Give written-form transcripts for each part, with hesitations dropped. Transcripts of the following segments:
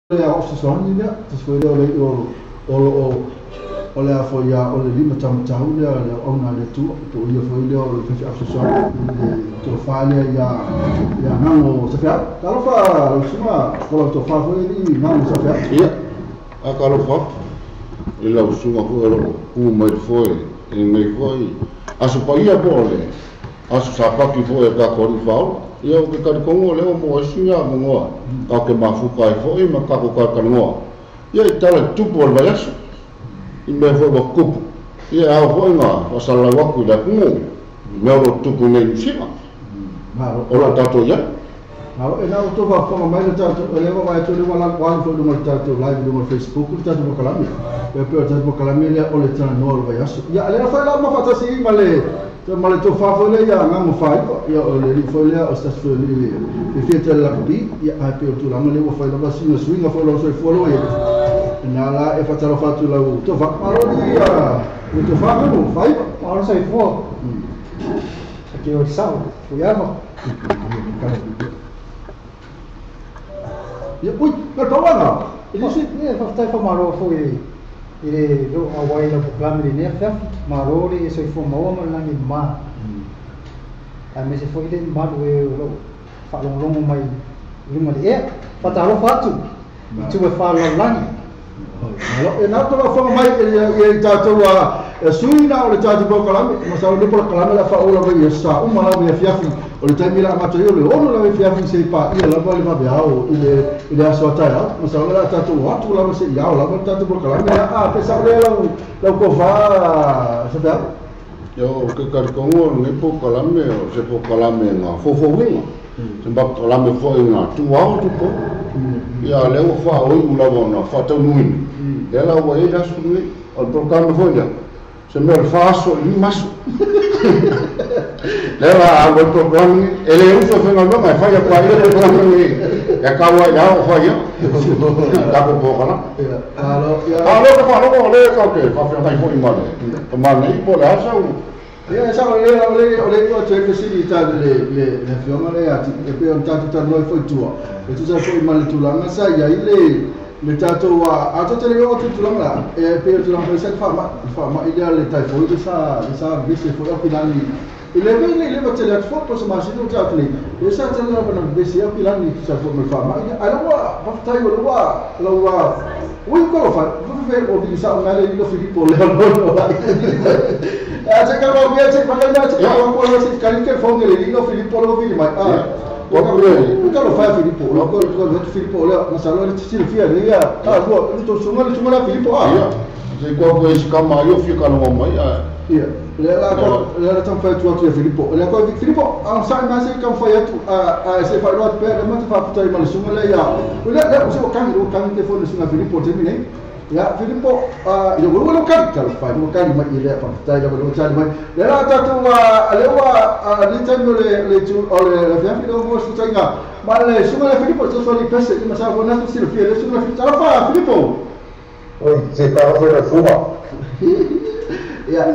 a opção ainda, foi olha foi a olha lima tamatau le ona le tu to ia foi le o fe opção to falha ya não se faz kalau fa cuma kalau to fa foi ni não se faz ia a kalau fa ila usuma foi o mai foi e mai foi aso pa ia pole aso sapa ki foi ka kon fa ia o ke ka kongo le mo asinga mo ka ke mafuka foi ma ka ko ka no ia tala tupo al balaso i me foi wa kupu ia au foi nga pasala waku da kumu me o tupu nei sima ora tato ia Kalau enak tu apa mai tato lewa mai tu wala kwal tu mo tato live do Facebook tu tato kalami pe tato kalami le ole tana no vai aso ya le fa la ma fatasi male tu fa foi le ya ngam fai ya ole foi le o sta foi le fete la bi ya pe tu la male foi la basi swinga foi lo so follow ya nala e fatalo fatu la tu fa maroni ya tu fa no fai ora sai fo aqui o sal fuyamo ya ui ka tawa na ele se fa maro foi ele do awai la proclame ne fa maro le sai fo mo ma langi ma a me se foi den ma do lo fa long mai lima de fatalo fatu tu me fa langi Kalau enak tu apa mai yang jatuh suina oleh jatuh berkalam masalah ni berkalam lah faula bagi sa umala bagi fiafi oleh tadi lah macam itu oleh orang lah fiafi sepa ia lah boleh mabiau ile aswata ya masalah lah jatuh waktu lah masih jauh lah jatuh berkalam ya pesal lah kofa sedap yo ke karkongo ni berkalam se berkalam nga fofo winga sebab kalam foi nga tu au tu po ya leo fa oi mula bona fa tau nui dela wa ida sui al programa foi ya se me faço li maso dela a o programa ele usa foi não mas fa ya kwa ile programa ni ya kawa ya fa ya ka ko po kana alo ko fa no le ka ke fa fa mai foi mal tomar nei po la sa ya sa oleh ko cek sini tadi le firma le ati e pe on tanto tanto foi tua e tu sai foi mal tulanga sa ya ile le tato wa ato tele yo tu tulanga e pe tulanga foi sa farma ideal le tai foi sa bise foi o pilani ile le va tele fo po sa masino tato le e sa tele na bana bise o pilani sa foi mal farma ala wa va tai wa ui ko fa ve o bisa ngale lo Filippo le aja kalau dia cek makanya cek kalau aku masih kali ke phone le lo Filippo lo vi mai kalau fa Filippo lo ko Filippo le masalah ni Silvia ni ya lo itu semua Filippo ya se ko es kama yo fica no mai iya le tam fa tu Filippo le ko Filippo ang sa masih kan fa ya tu se fa lo pe ma tu fa putai mal semua le ya le se kan telefon sunga Filippo termine ya Filippo yo guru kan kalau fa mo kan ma ile fa putai ya guru cari mai le la ta tu lewa ni tango le tu ole la fiafi do mo su tanga ma le sunga Filippo so li pese ma sa bona tu Silvia le sunga Filippo oi se para foi na fuma ya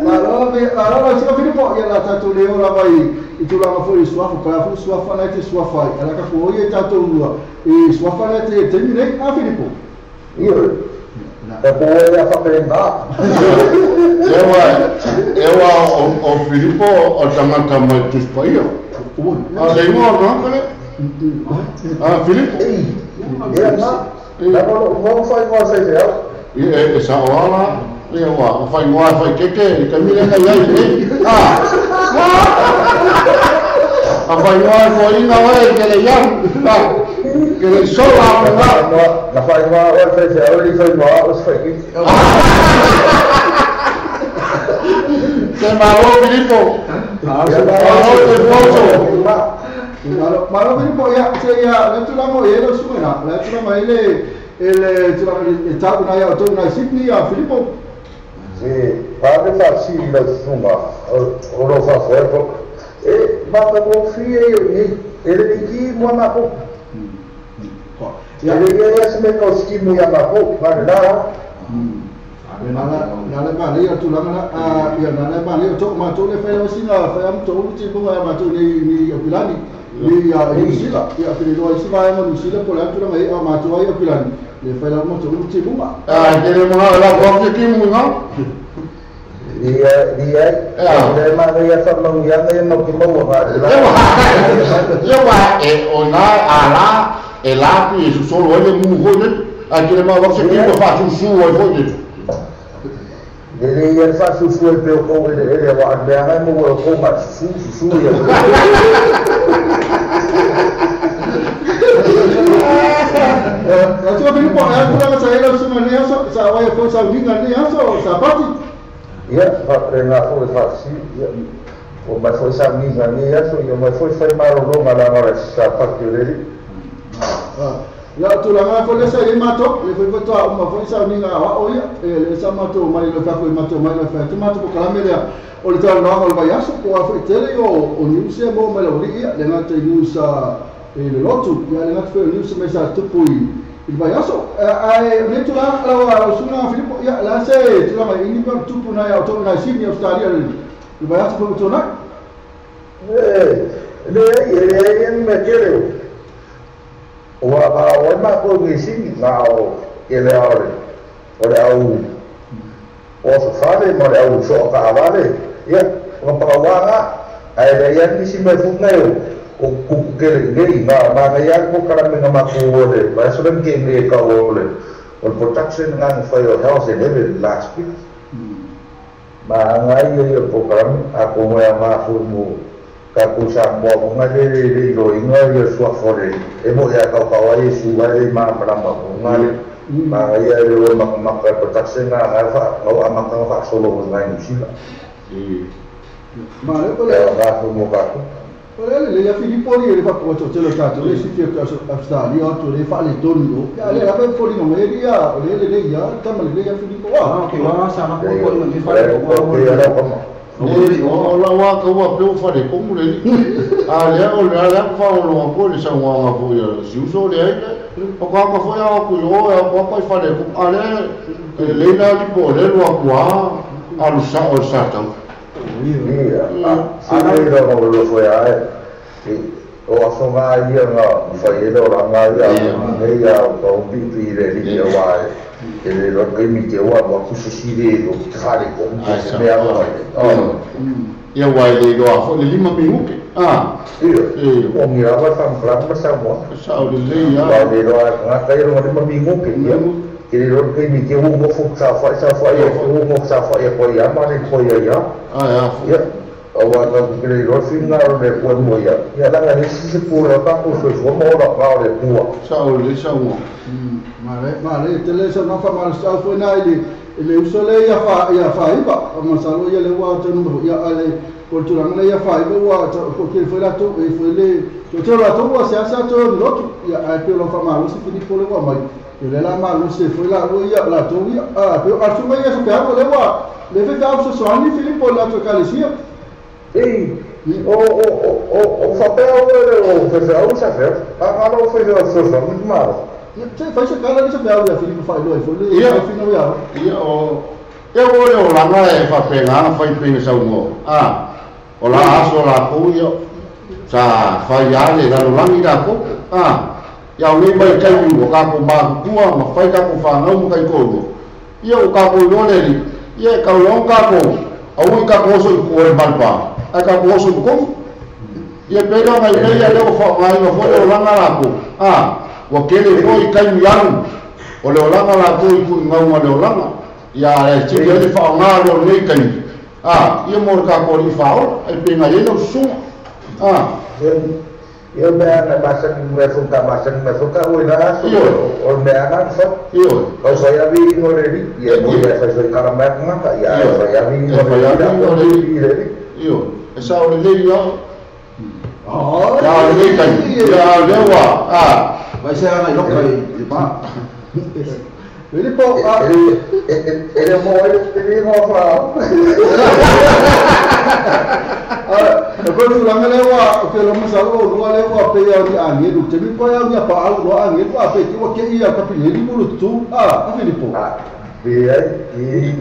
kalau sih Filippo ya la tatu leo la vai itu la foi suafu para fu suafa na te suafa ela ka foi tatu lua e suafa na te termine Filippo iyo é bom ele aprender o Filippo o tamanta mai tu spaio ale mo no kale Filippo ia na não faz mais aí e essa hora eu fai que caminha na aí foi na hora que ele já que ele só lá na faz uma hora fez ele foi mal os foi se malou Filippo malo Filippo ya saya tu lama ele semua lah tu lama ele tahu na ya tu na Sydney ya Filippo para facile la suma o lo fa ferro e ma como fie ele aqui mo ma po ele ia se me costi mo ya ma po para lá nala bali ya tu lama ya nala bali tu ma tu le fa sina fa am tu ti ko ma tu ni opilani Ia Sila, ia Filippo Ismael no Sila por lá tu ngai a matua ia pilan. Le fai la mo tu bunga. Kere mga la ko ki mu nga. Dia mana ia famang yang ia mau ki mau ba. Yo wa ona ala elapi su solo ele mu hoje. Kere mga ko ki ko fa su hoje. Ele ia fa su pelo com ele wa andanga mo ko ma su ia. Coba Filippo, aku nak saya langsung ni asal saya pun saya ingat ni asal sapati. Ya, prenga foi fácil. O mas foi saminga ni asal, o mas foi marolo ngala sapati dele. Ya tu lah aku lesa ini matok, le foi betul uma foi saminga awak oh ya, le sama tu mai le fa foi matok mai le fa tu matok kalau media. Oleh tu nak kalau bayar so ko foi tele o news e mo mai le ia dengan tu news le lotu ya dengan tu news mesa tu pui. Il Bayaso, tu lá, o Suna Filippo, lá sei, tu lá, ini kan tu pun ayah tu nak sini Australia ni. Il Bayaso pun tu nak? Ele meteu. O mais por isso não, ele olha o fale, mas é o só cavale. O pawana, aí ele se me fundeu. O kukele na ngaya ko karami nga makuwole ba so dem game ka wole o protection nga for your health and every last week ma ngai yo program ako mo ma fumu ka ku sa mo nga de lo inga yo so fore e mo ya ka wa yesu wa de ma para ma ngai ma ngai yo ma protection nga fa no ama ka fa solo ngai sila ma le ko le ga fumu ka le ya Filippo lì le fa poco ce lo stato le si fiocca Australia otto le fa le tonno ya le la per fuori non le dia le ya tamma le ya Filippo che va sana ko le fa o la wa ko wa pe fa de como le o la fa o ko le sa wa ko ya si uso le o ko fa ya ko yo ko fa de le na di po le lo qua al sa o sa ana iro lo foi o asonga ia nga fai do ranga ia o pipi le dia wa ele lo que mi te wa ku sisi do khale ko me ava ia wa le do a le lima minuto o mi ava sam plan ma sa mo sa o le ia wa le do nga kai ro lima minuto ia ele lo que mi te wo fu sa fa ia ko ia ma le ko ia ya awal kiri rosin ngaruh le puan moya ya la ngani si pura ka ko so mo la ka le puwa sawo mare tele so na fa mal sa fo na ile usole ya fa iba masalo ya le wa tanu ya ale cultura na ya fa iba wa ko ke foi la to e foi le to la to wa sa to lo ya a pe lo fa mal si Filippo le wa mai ele la mal se foi la ya la to ya pe asuma ya so pe le wa le fe da so ani Filippo la to calesia o papel o federal já fez a não fez a força muito mal faz a cara de papel já Filippo faz dois foi no final eu olho lá na fa pegar faz pensar o lá aso lá coio sa fai ale da lo langi da ko ya le mai kai o ka ko ba kuwa ma fai ka ko fa ngau kai ko ia o ka ko lo le ia ka lo ka ko au ka ko so ko e balpa aka ko so ko ia pega mai ia le ko mai no fo lo langa la ko o ke le foi kai yang o le langa la ko i ku ngau ma le langa ia e ti le fa nga lo le kai ia mo ka ko i fa o e pe ngai no su eu me ana me fuka o ina o me ana so o so ya vi no le ia mo ya so cara me ngata ia so ya vi no le io esa o le yo ya le kai ya le wa vai ser ana lo kai di pa Filippo ele ele mo fa ko tu la melewa ke lo masalo lo lewa pe ya di ange du te ko ya ni pa lo ange tu ape ti o ke ia ka pili ni bulu tu Filippo Biar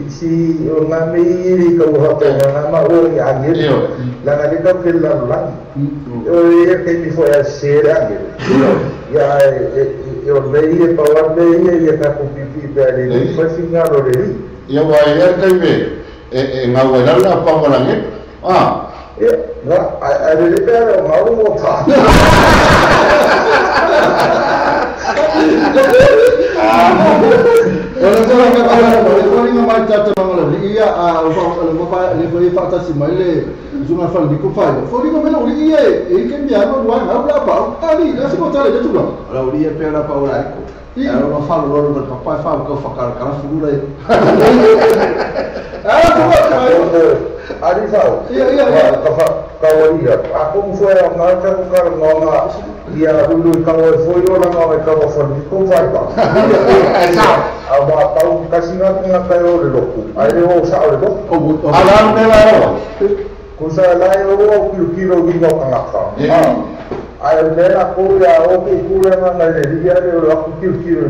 si orang ni kau apa nama orang yang ni, lagi ni kau kelar lang. Orang yang foi a ser lagi. Ya, orang ni power ni ya tak pipi dari, pasti ngaruh dari. Ya, wajah kami, ngawal lah apa orang ni? Ya, ada di mana mau apa? Orang orang kata orang ni mai cakap orang ni ia apa le fakta si mai le zona fal di kufai. Foi ni melo ia que me ano luar apa ali dah semua cara dia tu lah. Kalau dia pera apa orang aku. Kalau orang fal orang berpapai fal kau fakar karena figura itu. Adi tahu. Iya. Kau lihat. Aku foi orang cakap orang dia dulu kau foi orang kau fal di kufai pak. Abang tahu kasih nak tahu leloku. Ada orang sah leloku. Alam ni lah. Kusa lain orang kilo gini orang Ada bela aku ya okey kurang mana dia aku kilo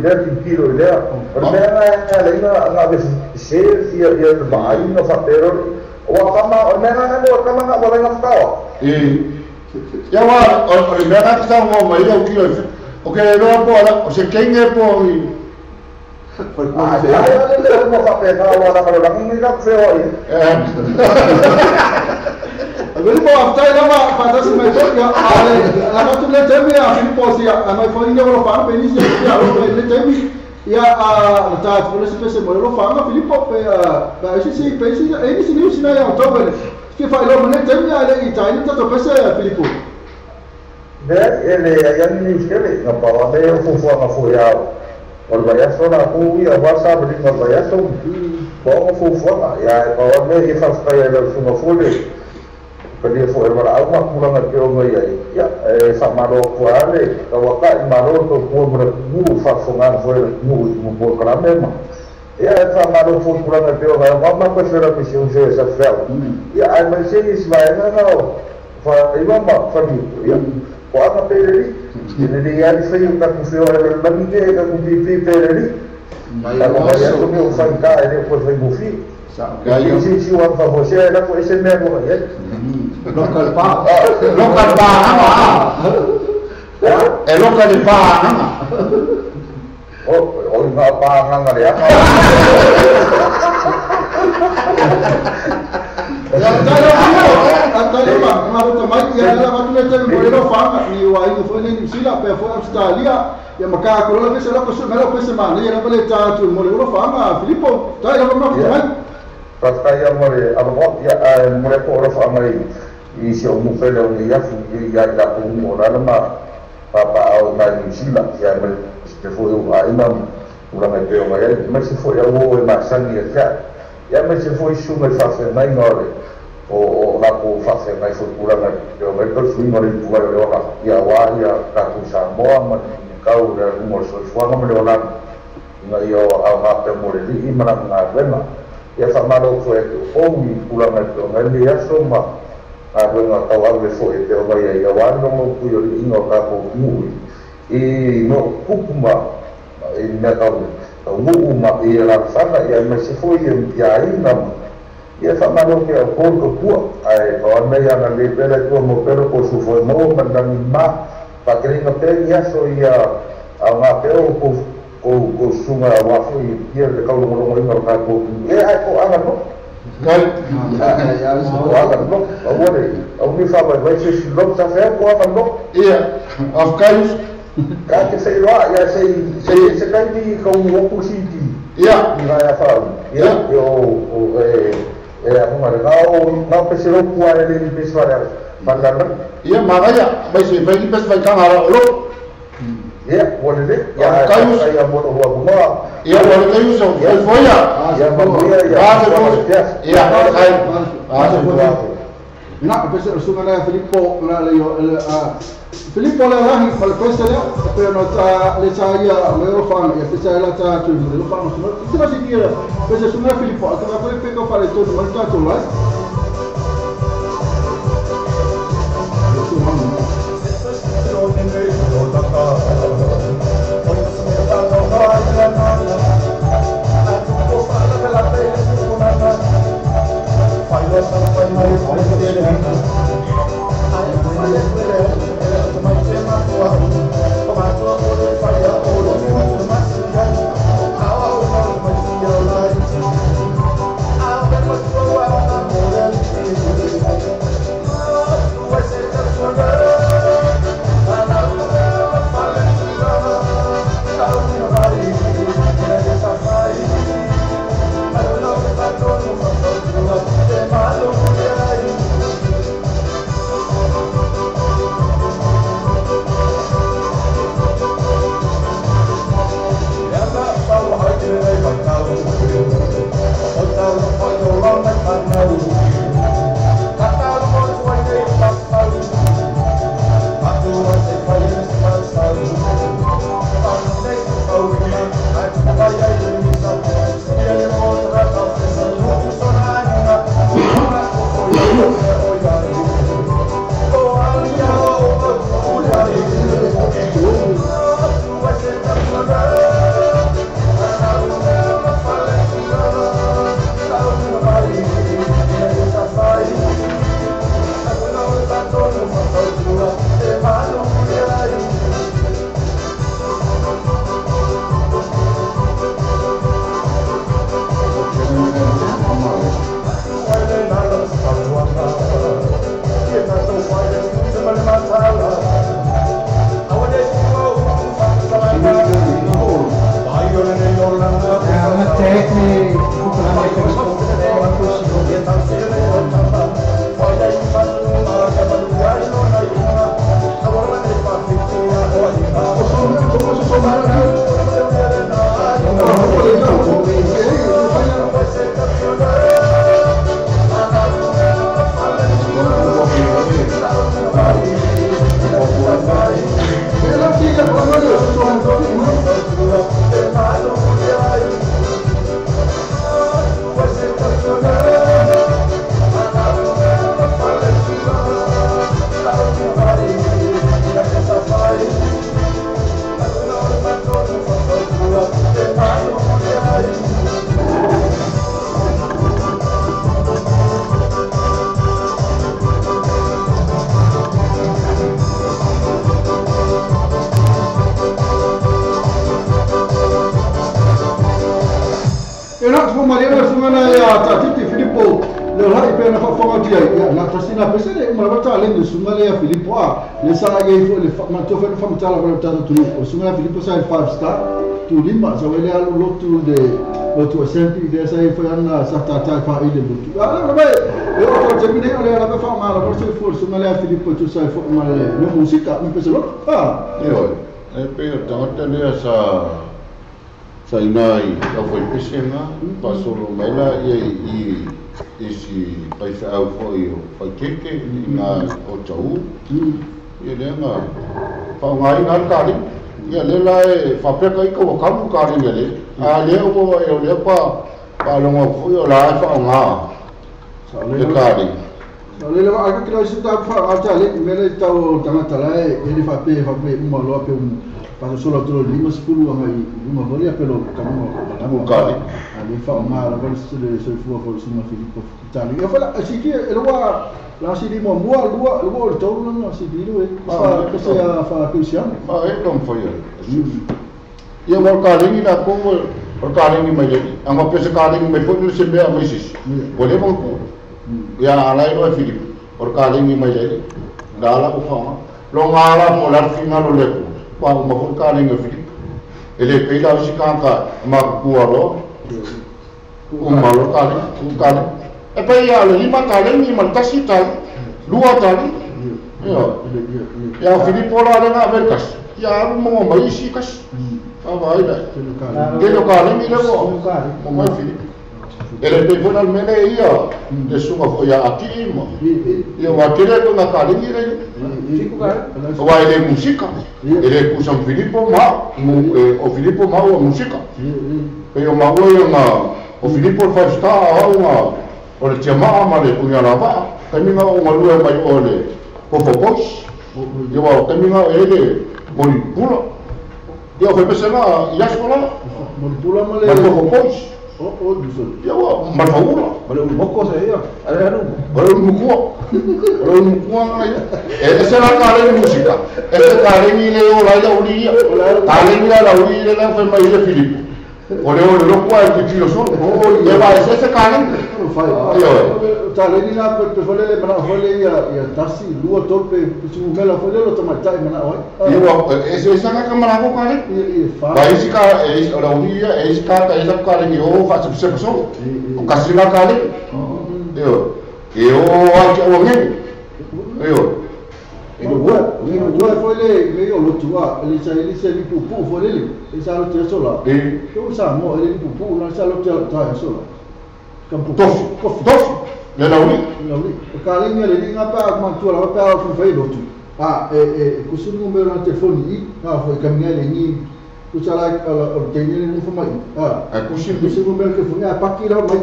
dia. Berbeza lain nak share dia bermain nak teror. Wakama orang nak boleh nak tahu. Ya wah orang nak tahu mau mai dah kilo. Okey lo apa lah. Saya kengah pun. Ada mau pakai kalau orang ni nak sewa. Agora vou after lama pada semester ya lama tu le temi a Filipo sia ama foi ni orang faham penis ya le temi ya tak boleh spesial boleh faham Filipo pe si ini sini ya Oktober que faz lo mana temi ada Italia tu pesa Filipo ele yang ni sekali ngapa ada yang fufu ya Orbayas orang aku ya bahasa beri orbayas tu bawa fufu ya bawa dia fast kaya semua full Kedia foi para alma kurang ke orang ya sama do kuare kalau tak maro tu pun bermu fasungan foi mu kerana ya sama do pun kurang ke orang mama pesera misiun saya safel ya ai masih ismail no fa imam fa ya ko ana pele jadi dia foi tak foi lagi ke ka pipi pele kalau dia tu me ufanka ele foi bufi Gaya si orang favorit ada ko SMR mo ya. Local pa nama. Local pa nama. Oh enggak pa nama dia. Antara bang, kenapa tempat yang dalam waktu itu boleh faham ni wahai tu foi ni sila pe foi Australia ya maka kalau lebih selalu kusuk melo pe semana ya boleh cakap boleh faham Filipo. Tak ada apa-apa. Pasaya mole abang ya mereka orang famai isi umum pada orang ya dah umum orang lama papa awak main sila ya mesti imam orang itu orang mesti foi awak masan dia ya mesti foi semua fase main orang laku fase main kurang dia mereka semua orang ya awak ya kaku sama kau dan umur semua orang ngayo awak temui di mana mana ya sama lo foi omi pulang itu ngali ya semua aku nggak tahu apa foi itu apa ya wan no puyo ingo kapo mui no kupuma inna tahu uma ya laksana ya masih foi yang jai nam ya sama lo ke aku kuat ai kawan yang ngali bela tu mo pero ko su foi mo mandang ma pakai ngapel ya so ya ngapel ko sunga wafu dia kalau ngomong ngomong aku aku anak no Kan ya anak no aku ni faham baik sih lo saya aku anak no iya Afghanis kan saya ya saya sekali kau waktu sini iya saya faham ya yo aku mau pesero kuat ini pesara pandangan iya makanya baik baik kamera lo ya boleh deh ya saya mau buat iya boleh kayu so foi ya iya nak pesel sungai Filipo la Filipo la rahi mal pesel pero no ta le saya me fan ya pesel la ta tu le fan no se va seguir pesel sungai Filipo atau apa peko para todo mal ta tu las fu mariana sungana ya tatiti Filipo le hai pe na fa fa dia ya na tasina pese de ma bata le de sungana ya Filipo le sa ya ifo le ma to fa fa mtala ba ta tu o sungana Filipo sa 5 star tu lima sa wele alu lotu de lotu sempre de sa ifo ana sa ta ta fa ile lotu ala ba e o to termine ole ala fa ma la forse fu sungana ya Filipo tu sa ifo ma le musica mi pese lo io e pe ta le sa inai a foi pesenga pasolo mela e si pai fa au foi o keke na o tau e lenga fa ngai na kali ia le lai fa peka i ko kamu kali le a le o le pa longo foi o la fa nga le kali le va a que si ta fa a tale mele tau tanga lai e le fa pe uma lo pe para solo todo lima sepuluh mai uma valia pelo kamu kali ali fa uma la vol se le se fu for suma Filipo tali eu fala assim que ele lá se lima mua lua todo não se dilu fa que se fa Cristiano e como foi ia vol kali na como vol kali mai anga pese kali mai foi se me mai sis boleh vol ya alai lo Filipo vol kali mai dala ko fa lo ngala polar final lo le pa uma volcano em Filipo ele fez a chicanga macuaro uma local é para ir ali matar ele maltasi tal lua tal ya Filipo lá na Americas ya uma mais chicas vai lá que local ele levou uma Filipo ele pegou na meia de suma foi aqui e eu aquele com na cara ele vai ler música ele puxa Filipo o Filipo a música eu o Filipo faz o le chama male punya lava caminha uma lua vai ole popopos eu caminha ele pula eu foi pensando ia escola pula male popopos ya wa marfaula Boleh boko saya. Ada baru mukua ese la kale música ese kale ni le ola ya uri kale ni la uri le la fe mai le Filipo ole lo kwa que tio so o lleva ese kale tale ni na pe fole le mana fole ya tasi lua torpe su mela fole lo tomatai mana oi ese sana kamera ko kale ba isi ka la uri ese kale ni o fa se so o kasina kale eu aqui o ngi eu foi le meio lotua ele se li pupu foi ele sa lo tia sola eu sa mo ele pupu na sa lo tia sola campo tof le lauri o carinha ele ngapa ma tu la pa o foi lotu kusu número na telefone foi caminhar ele tu sala o tenho ele foi mai kusu número que foi pakira mai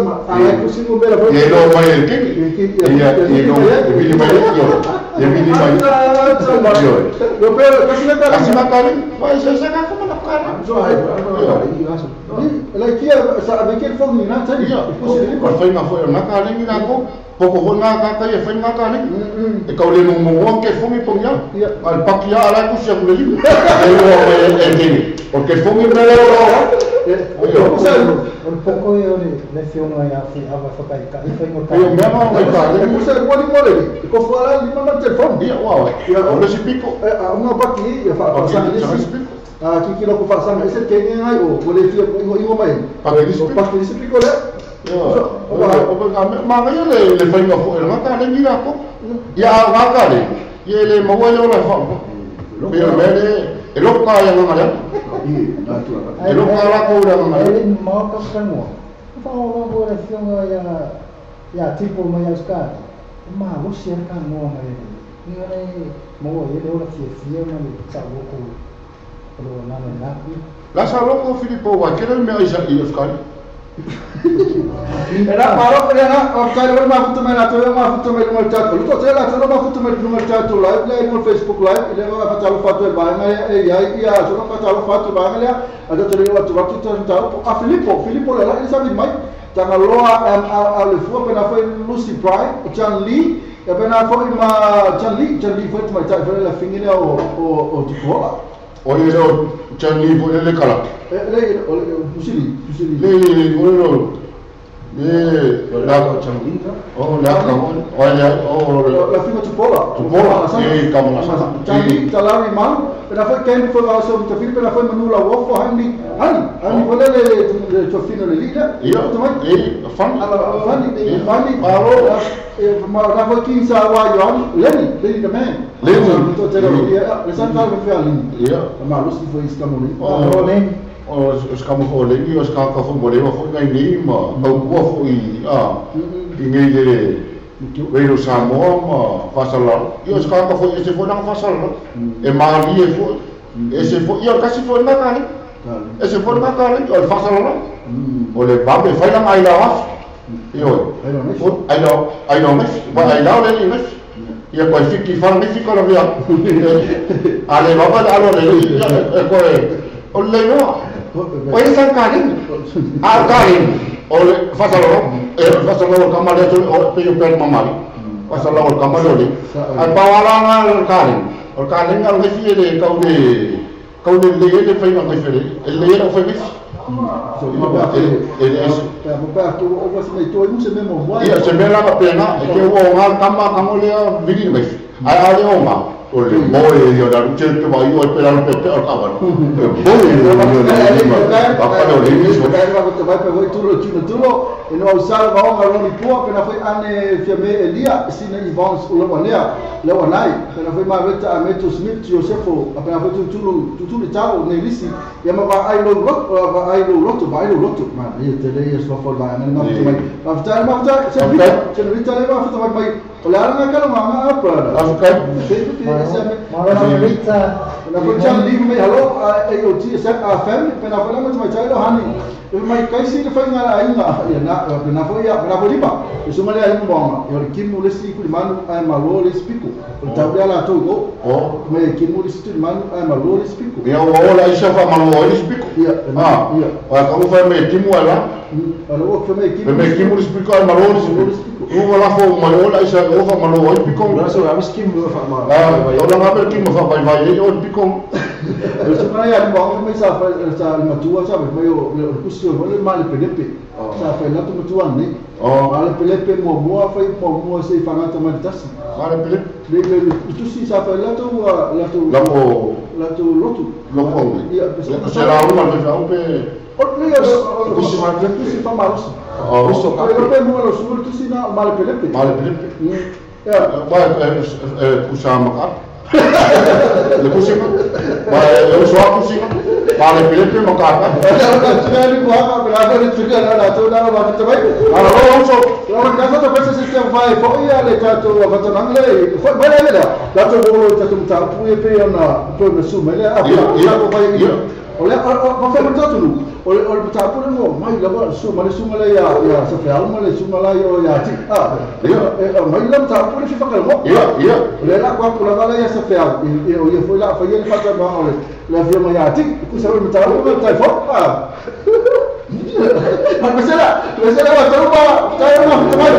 ma ai kusi ngomela foi ele não vai ele eu pero kasina kali vai se como na cara ela que sabe que foi na tani foi na kali ni nako pouco vou na kaka foi na kali e kaule no mo que foi ponya al pakia ala kusi ngeli ele porque foi un poco le fiono ya fi ava fakai e foi mortal eu mesmo vai fazer você pode morrer e co fala ali na telefone dia uau olha esse pico uma baki ya fa passar esse aqui que não passa mas esse tem aí o boletim o mai para esse pico né mas ele foi no foi na cara ni lá ya va cara e ele mo vai lá fa pero ele lo ka ya ngala ele lo ka la ko ura ngala ele mau ka kango fa o bo re fionga ya tipo mai aska ma lo sia ka mo mai ni ele mo ele ora fia na sa lo ko lo na na la sa lo ko Filipo wa kera me ai sa i Oscar era paro era Oscar ora ma futu mai na to ma futu mai no chat lu to tela to ma futu mai no chat live le no Facebook live ele va fa talo fatu ba mai e ia so no fa talo fatu ba mai ada to le watu watu to talo a Filipo la ele sabe mai tanga loa a le fu pena foi Lucy Pride Chan Lee pena foi ma Chan Lee foi mai ta foi la fingine o tipo Oleh lo jangan ibu le kala. Le pusili. Le lo. Lah Macam ini kan? oh lah kamu. La fima tupola. Kamu lah. Jadi talari mal, kenapa kan foi langsung tafil kenapa menula wafo hani boleh le tofino le lida. Iya, fan. Fani baru kenapa kinsa wayon Lenny the man. Itu terus dia lesan kalau fialin. Iya. Malu sih foi iskamuli. Os kamu oleh ni os kamu kau boleh waktu ni ma kau waktu ini jadi Vero Samoa ma fasalar. Yo os kamu kau ese foi nang fasal. Mali ese foi yo kasih foi nakal. Ese foi nakal yo fasal. Oleh babe fai nang ai lawas. Yo. Ai no mes. Ba ai lawas ni mes. Ya kau fikir fan mes kalau dia. Ale bapa alo le. Kau oleh no. Oleh karin, oleh fasalor kamar itu penyupen mamali, fasalor kamar itu, bawalan karin yang mesti ada kau ni leye fai nang mesti, leye nang fai mesti. Bukan tu orang semai tu itu semai mau. Iya, semai lah pena. Itu orang kamu lihat begini mesti. Ada orang. Oleh boleh dia dah cerita bayu pelan pelan kawan. Boleh dia. Apa dah ini? Sekarang aku terbaik pergi turun. Ini usah bawa orang ni puak. Kenapa ane firme Elia sini Evans ulawanya lawanai. Kenapa maweta ametu Smith Josepho. Kenapa tu tahu nelisi. Yang apa ailo lotu. Mana ini terlihat sofol bahan. Maftar. Cerita lagi maftar baik. Oleh orang kalau mana apa? Malah berita. Kenapa jangan di rumah halo IoT set FM kenapa nama macam macam itu hani. Mai kaisi ke fai ngala ainga ya na kenapa lima. Semua dia yang buang. Yang kim mulai si ku di mana ai malori spiku. Tahu dia lah tu go. Mai kim mulai si tu di mana ai malori spiku. Ya wala isha fa malori spiku. Iya. Kamu fai mai kim wala. Kalau fai mai kim mulai spiku ai malori spiku. Wala fa malori isha fa malori spiku. Berasa habis kim dua fa mal. Orang apa kim fa bai yo spiku. Sebenarnya buang mai sa matua sa mai yo kusio boleh mal pelepe. Sa fa na tu matuan ni. Mal pelepe mo fa mo se fanga ta maditas. Mal pelepe. Le itu si sa fa la tu lotu. Iya, será uma vez ao pe. Kusi fa malos. Kusi pelepe mo lo sul tu si na mal pelepe. Ya, kusama ka. Le kusi ka. Eu sou a kusi ka. Vale pelepe mo ka. Sekali ku apa berada di juga ada tu dah apa terbaik. Kalau so, kalau kita tu pasal sistem vai, foi ale tato apa tu nangle. Foi boleh ada. Tato bolo tato tato pe na tu na sumele apa. Tato vai. Oleh apa betul tu? Oleh tato ni mai lama sumele ya sampai alma le sumela yo ya ti. Mai lama tato ni fikir mo. Iya. Oleh nak aku pulang ya sampai ya foi lá foi ele fazer mal oleh. La firma ya ti ku selalu minta aku telefon. Masalah waktu rumah saya rumah teman.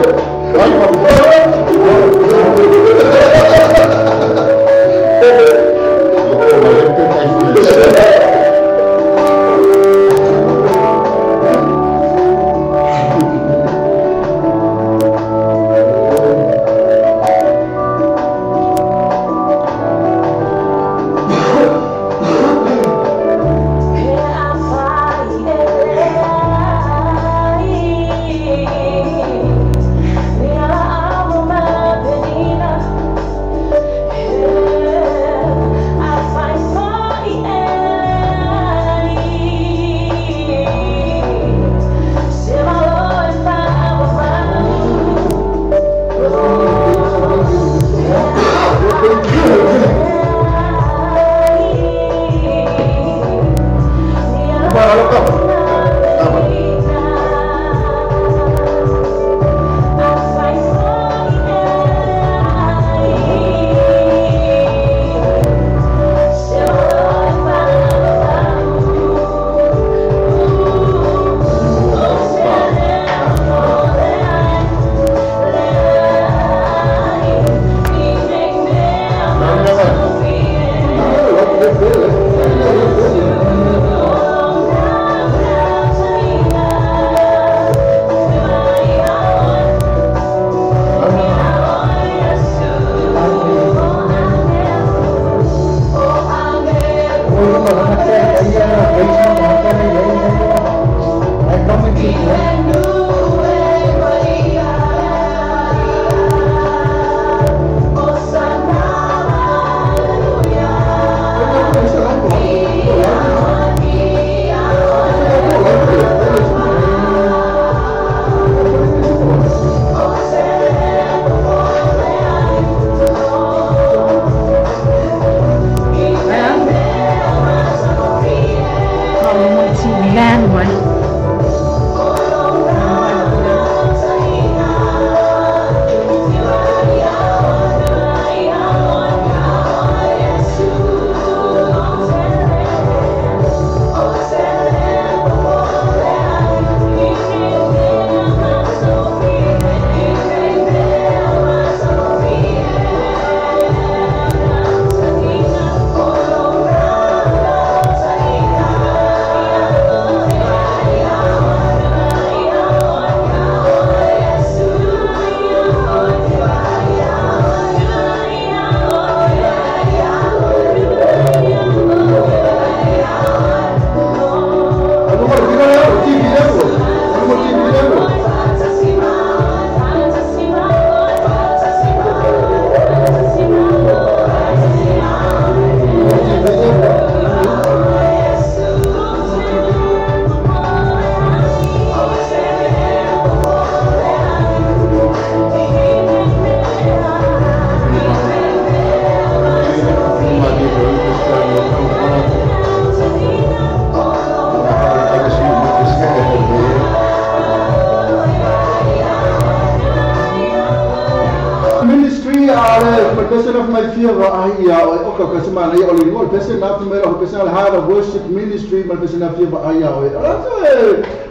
fia va ai ya o ka se mana o le ngol pese na primero pese al Heart of Worship Ministry ma pese na fia va ai ya o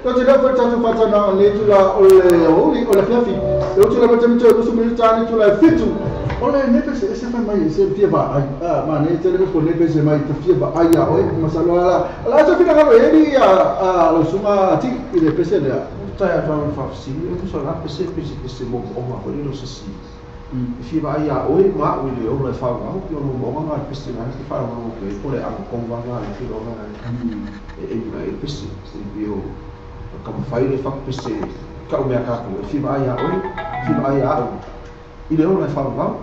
to te na fa tatu fa na le tu la o le fia fi e tu la pete mito su militani tu la fitu o le ne pese se fa mai se fia va ai ma ne te le ko ne pese mai te fia va ai ya o ma sa la so fina ka e a lo suma ti le pese le tai a tau fa si e so la pese mo o ma ko ni se si fi va ia oi ma o le o le fa va o mo ma pese na ki fa ma o ke ko le a ko va na ki lo na e pese se bio ka fa ile fa pese ka o me ka ko fi va ia o ile o le fa va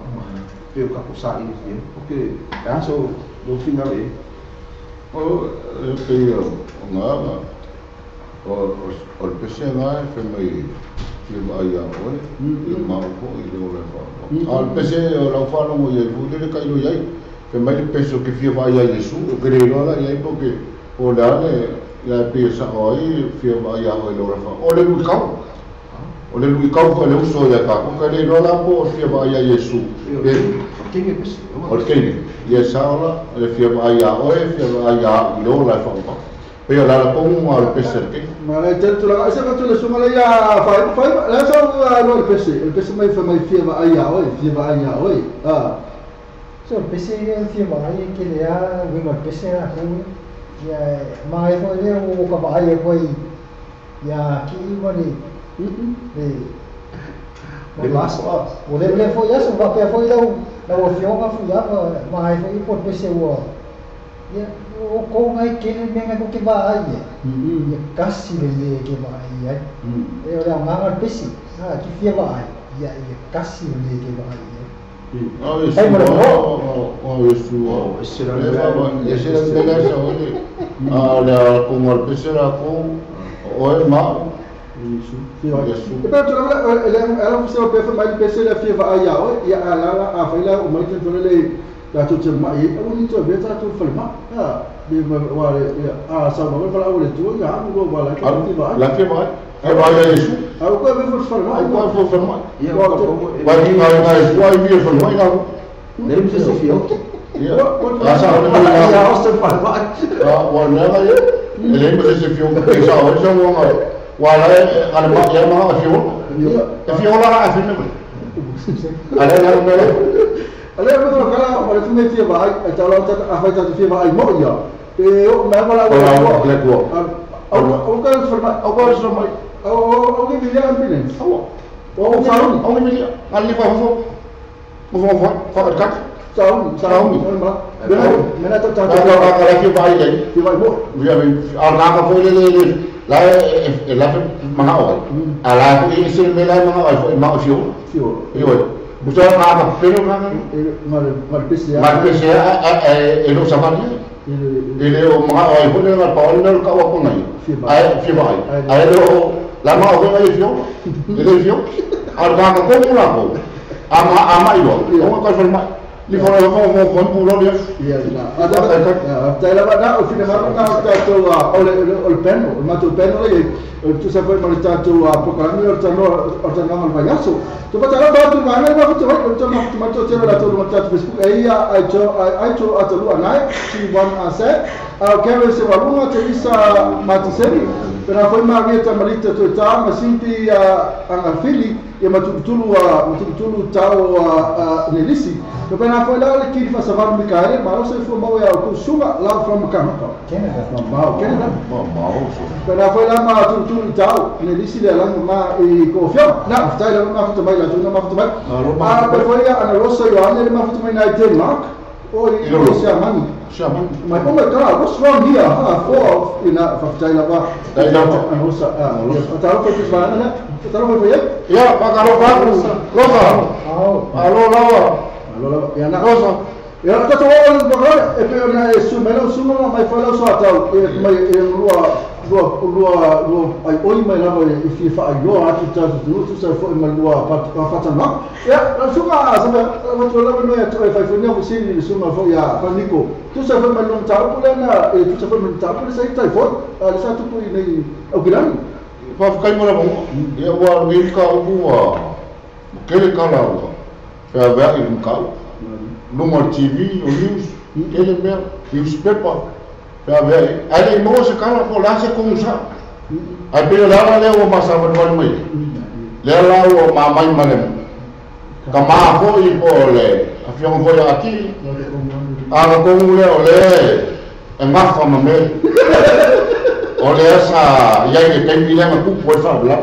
pe ka ko sa ile ki o ke a so do finga le o pe o o pese na fe mai le mai a oi le mau ko i le ora fa al pese o la fa no ye fu le kai lo yai fe mai le peso ke fia vai ai Yesu o que le ora yai porque o la le ya pesa oi fia vai a oi le ora fa o le lu kau ko le uso ya ka ko le ora po fia vai ai Yesu ke pese o ke ye saola le fia vai a oi fia vai a le ora fa pero la pongo al PC que ma le tu la esa tu le suma le ya fa la so no el PC mai fa mai fia va ai oi so el PC fia va ai que le a we el PC a ko ya mai fo le o ka va ai ko ya ki mo ni le mas o le fo ya so va pe fo la o fio ka fu ya mai fo i po PC o ya o ko ngai kene menga ko ke ba ai ya kasi le ke ba ai e ora nga pesi na ki fia ba ai ya kasi le ke ba ai ai mo o Yesu o será le la sa o la como al pesera ko o e ma Yesu e per tu ela se o pe fa mai pesera fia va ai ya ala a fa ila o mai te le la tu te mai o ni to be ta tu falma di wale a sa ma fa la o le tu ya mo go la ke vai e vai a Yesu a ko be for falma ai ko falma ia vai di vai vi falma ia ne mi se fio ia a sa o ia o se falma wa na vai ele me se fio que sa o so mo wala ala ma ya ma fio la a fio ala ale mo kala o le tume fia vai e tala a fa ta fia vai mo ia e o me mala o ka forma o que viria ambulance o saúde o me ali fa ka saúde mena ta ala fia vai dai fia vai mo via ala ka foi le la mana o ala ko se me la mana o ma fio io Bukan apa pero mal pesi e lo samani ele o ma o pone na paolo ka wa pona ai fi vai ai lo la ma o vai fio ele fio al ga ko pula ko ama io o ka forma li fora mo con pulo dia ia ada la bada o fina marca ta to o il penno ma tu penno tu sai poi malita tu a proclamare o tanno al bagnasso tu fai la bada ma non va tu ma tu c'era la tua matta Facebook e ia ai to a tu anai ci buon a se a che se va lunga te isa matiseri per a poi mageta malita tu ta ma sinti a fili e ma tu tau nelisi to pena foi lá que fa savar mi caere ma lo se fu mau ya ku suga la from Canada Canada pena foi lá ma tu tau nelisi de la ma e confia na stai la ma foto mai la tu ma foto mai per foi ana rosa yo ana ma foto mai na Denmark o io siamo ma come tra what's wrong here for in a stai la ba dai la rosa tau ko ti bana tau ko foi ya pa caro fa rosa allora ya na cosa ya ta to o bagore e per na su meno su ma mai fa la so ata e mai lo ai oi mai la e fi fa io a tutta tu sai fo ma lo fa na ya la su ma sa ma to la no ya to fa fa ne si su ma fo ya fa nico tu sai fo ma lo ta pula na e tu sai fo ma ta pula sai tai fo la sa tu poi nei o gran fa kai mo la mo ya wa mi ka u wa ke le ka la ya va i un ka numa TV o news ele mesmo newspaper já vê aí não se cala por lá se consa aí pelo lá leva uma sábado vai mais leva o mamãe malem kama foi pole afião foi aqui como le ngafa mame olha essa e aí tem que levar com foi falar lá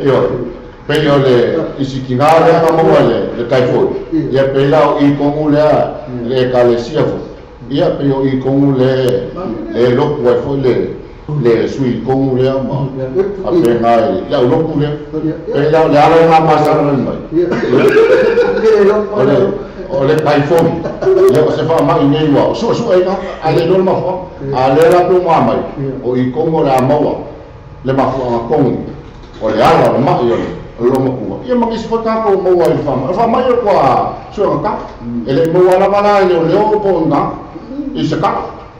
eu pelo le isikinga como le taifo e pelo e como le calecia ia pelo e como le loco foi le sui como le ama apenas ya loco le pelo le ala uma passada mai olha taifo ya você fala mais nem igual só aí não ali não mais ali era pro mamãe o e como la mawa le mafu com olha ala mai loma kuwa ia mangisi kota ko mo wai fama yo kwa suanga ele mo wala bala leo po na isaka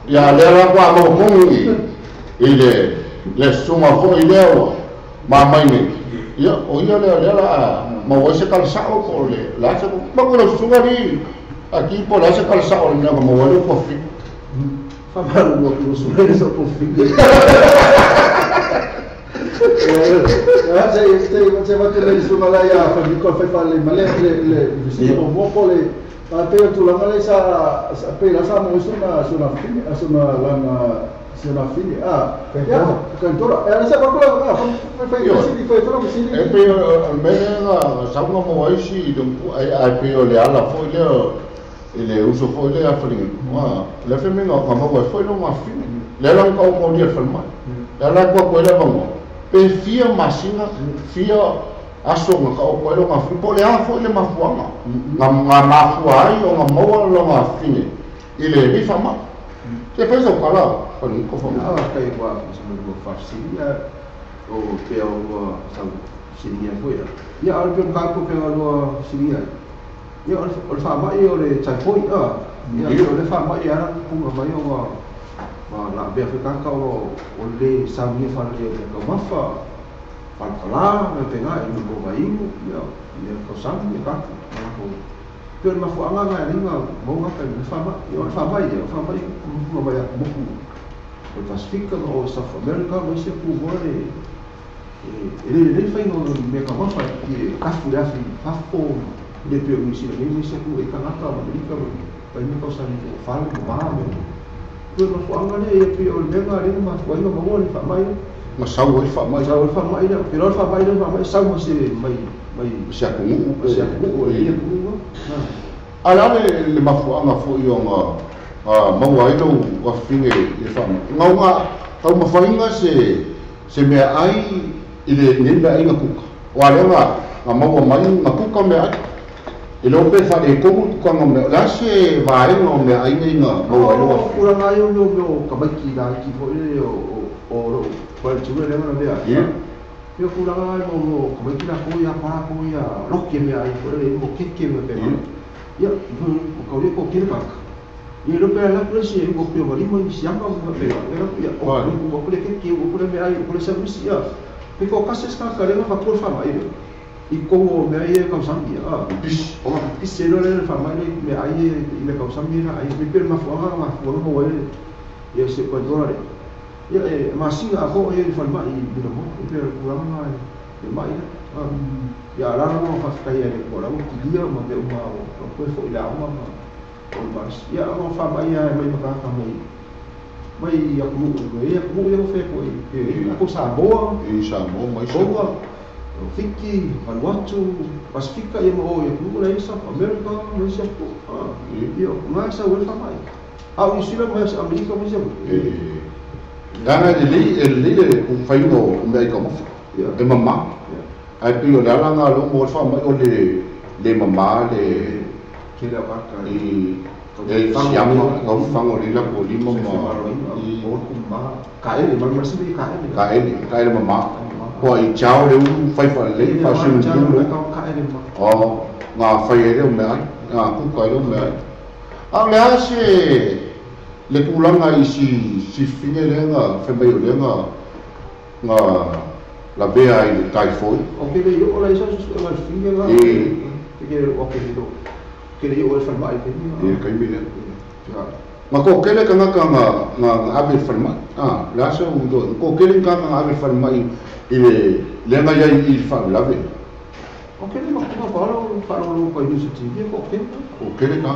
ya lera kwa mo kongi ile le suma fo ileo mamai ni ia o ia lera mo wai se kalsa o ko le la se ko ko sunga ni aqui po la se kalsa o na mo wai ko fi fama lo ko sunga so ko fi você vai ter isso lá e a família vai falar mas ele você não vou pole até tu lá mas essa pela essa moça na filha lá na filha cantora ela sabe qual foi falando assim é pelo mesmo sabe como é se aí pelo ela foi ele usou foi ele a filha la feminina como foi uma filha ela não como dia filmar ela com ela vamos fia masina fia asonga ka o ele uma fio pole a foi ele mafuanga na mafuai o na moa lo na fine ele vi fama você fez o cara para não confundir tá igual no facia o que é o sinia foi e a hora que eu capo pelo sinia e o fama e o le chai foi e o le fama e era com a maior la be afrika ka o le samia fa le ka mafa pa me pega e no vai ya ka samia ka ko pero mafu anga nga ninga mo nga ka fama mo vai mo o Pacifica o South America mo se pu bore ele fai no me ka mafa que ka fu ya fi fa po de pe o si le se pu e ka na ka America pa ni ko sa ni fa mo Mas fuanga le e o lenga le mas fuanga mo le fa mai mas sau ele fa mai le pero fa mai le fa mai sau se mai se akumu ele ala le mafuanga fo yo nga mo ai lo wa finge e fa nga tau mafainga se me ai ile ninda ai ngakuka wa le nga mo mai ngakuka me ai ele o pe fa e como quando me lá se vai no me ai nga mo ai lo ura nga yo ka mai ki da ki fo ele o pa tu le na be ai yo ura nga mo ka mai ki da ko ya para ko ya lo que me ai fo ele mo que me pe ya ko le ko ki ka e lo pe la presi e ko pe mo mo si amba mo pe era ya o ko le que o ko le me ai o ko le service ya pe ko ka se ska ka le fa ko fa mai e como me aí causambia bis o ma pisero le família me aí me causambia aí me per ma fuanga mo ele e se quando e ma sim a ko e falma e do mo per programa e mai ya la no fa ficar ele por algo que dia ma de uma ko foi lá uma o bas ya no fa mai mai ma ka mai ya ku eu fe ko e ko sa boa mais boa Fiki, Vanuatu, Pacifica e mo e ku le South America, mo se ku. Io, ma sa wel fa mai. Au isila mas America mo se. Dana ele o fai no America mo. E mamá. Ai pio la nga lo mo fa mai o le mamá le que la vaca e siamo no fango le la ko limo ma e o ma kaele, mas se kaele mamá. Poi chao le fai fa le fa sim tu o nga fai ele o mai nga ku ka le mai a le ase le kulanga si fine le nga fa mai le nga la bea i tai foi o que le yo la isa su la fine nga e que o que do kele o fa mai ke e kai mile ma ko kele ka nga ave fa mai la so do ko kele ka nga ave fa mai e le nga ya I fa la ve o kele ma fa lo ko initiative ko kele ka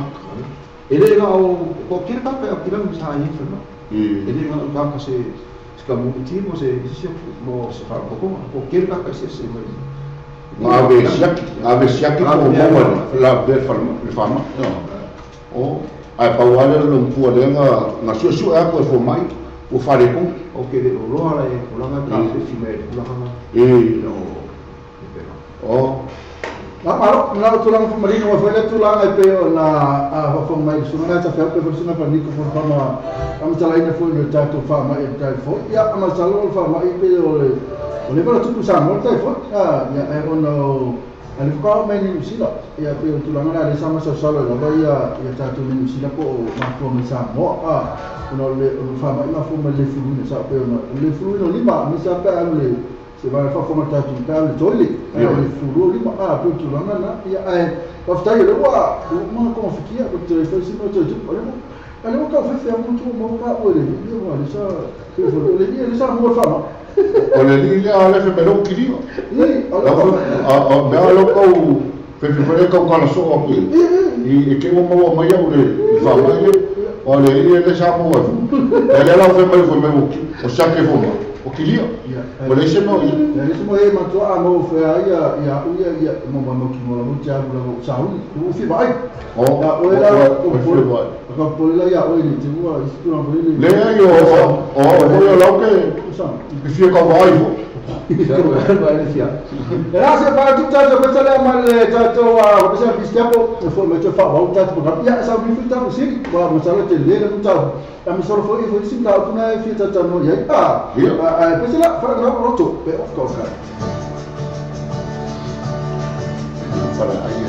ele nga o kele ka ka pila mo sa ni fa ele nga ka se community mo se mo se fa ko kele ka se mai ma ave siaki ko mo la ver farma o ai pauale lo pu le nga su a ko fo mai o fare ko o ke o lo ala e o langa ka se fime o langa o na tulang marino wa foi tulang ai pe na a fo mai sunga ta fe pe sunga pa niko fo ma am tala ina fo no tato fa mai tai fo ya ama salo fa mai pe o le para tudo samo tai fo ya e ono ali ko mai ni sila ya pe tulang ala le sama salo no ba ya tato ni sila ko ma fo mi samo ono le fa mai ma fo ma le fulu ne sa pe ono le fulu no lima mi sa pe ale se vai fa forma tato tal tole le fulu lima pe tulang na ya ai Paftai le wa ma ko fikia ko te fa sima te ale mo ka fa fa mo tu mo ka o le ni wa le sa ke fo le ni le sa mo fa ma o le ni ale fe pelo kirio ni a me alo ko fe fe ko ka so o pe e ke mo mai o le fa mai o le ni le sa mo ele la fe me o sa ke fo o kirio o le se mo e ma to a mo fe ya mo ki mo la mo tia mo sa u fi vai o era o po la ya o ni te mo istu na bo ni le yo o lo que fi ko vai fo grazie para tu tato per tale mal tato a bisa biscapo fo me to fa va tato por ya sa mi fi tato si ba mo sa te le no tato a mi solo fo si tato na fi tato no ya poi la fa no rotto of course para ahí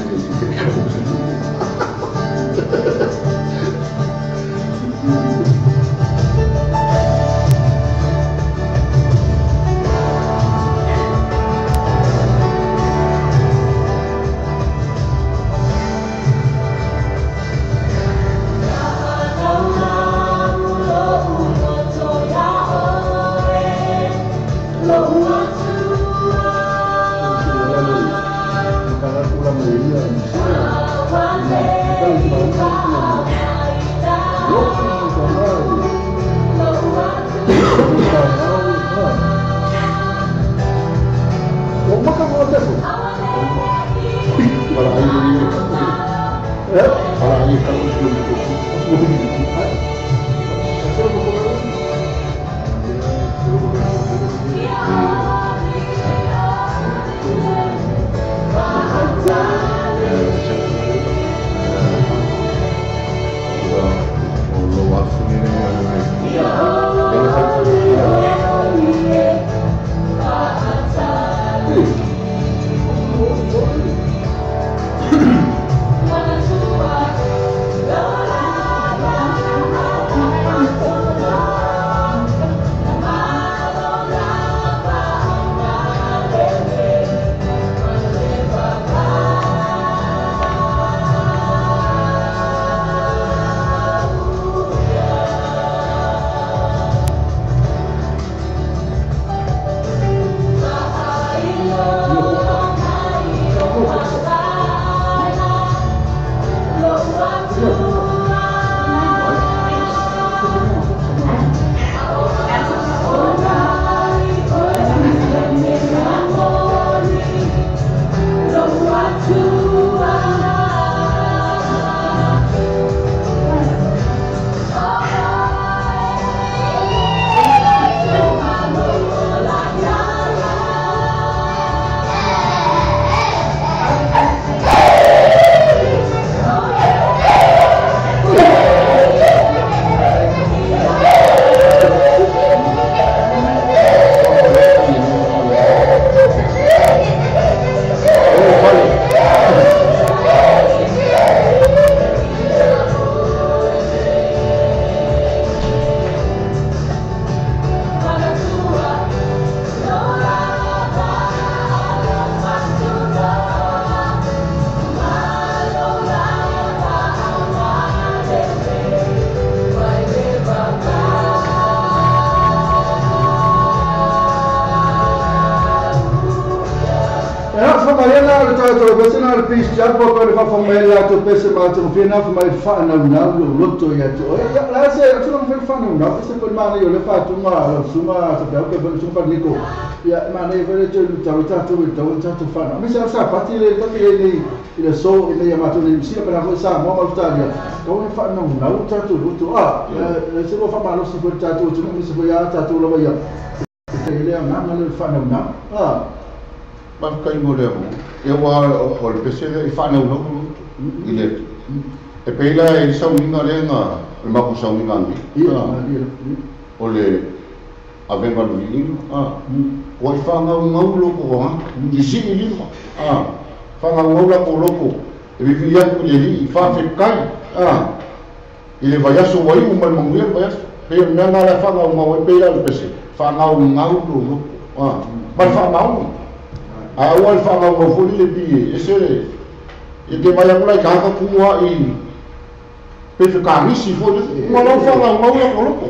to personal peace chat po ko fa famela to pese ma to fina fa mai fa na lotto ya to ya la se to no fa na se ko ma yo le fa tu ma suma to da ko su fa liko ya ma ne vele to to fa na mi sa pati le ni ile so ile ya ma to ni si para ko sa mo ma italia ko fa na to se lo fa ma lo si ko to mi se ko ya to lo ya ile ya na le fa na Kai ngore mo e wa o le pese le fa na no ile e peila e sa minga le nga e ma ku sa minga ni o le ave ma lu ni o fa nga ngau lo ko ha di si ni fa nga ngau la ko lo ko e vi ya ku le ni fa fe kai ile va ya so wa u ma mo ngue va pe na na la fa nga ngau e peila le pese fa nga ngau lo ba fa ngau awal fa nga mo fuli le bi esere e te mai ngula ka ka kuwa I pe ka ni si fo mo lo fa nga mo lo ko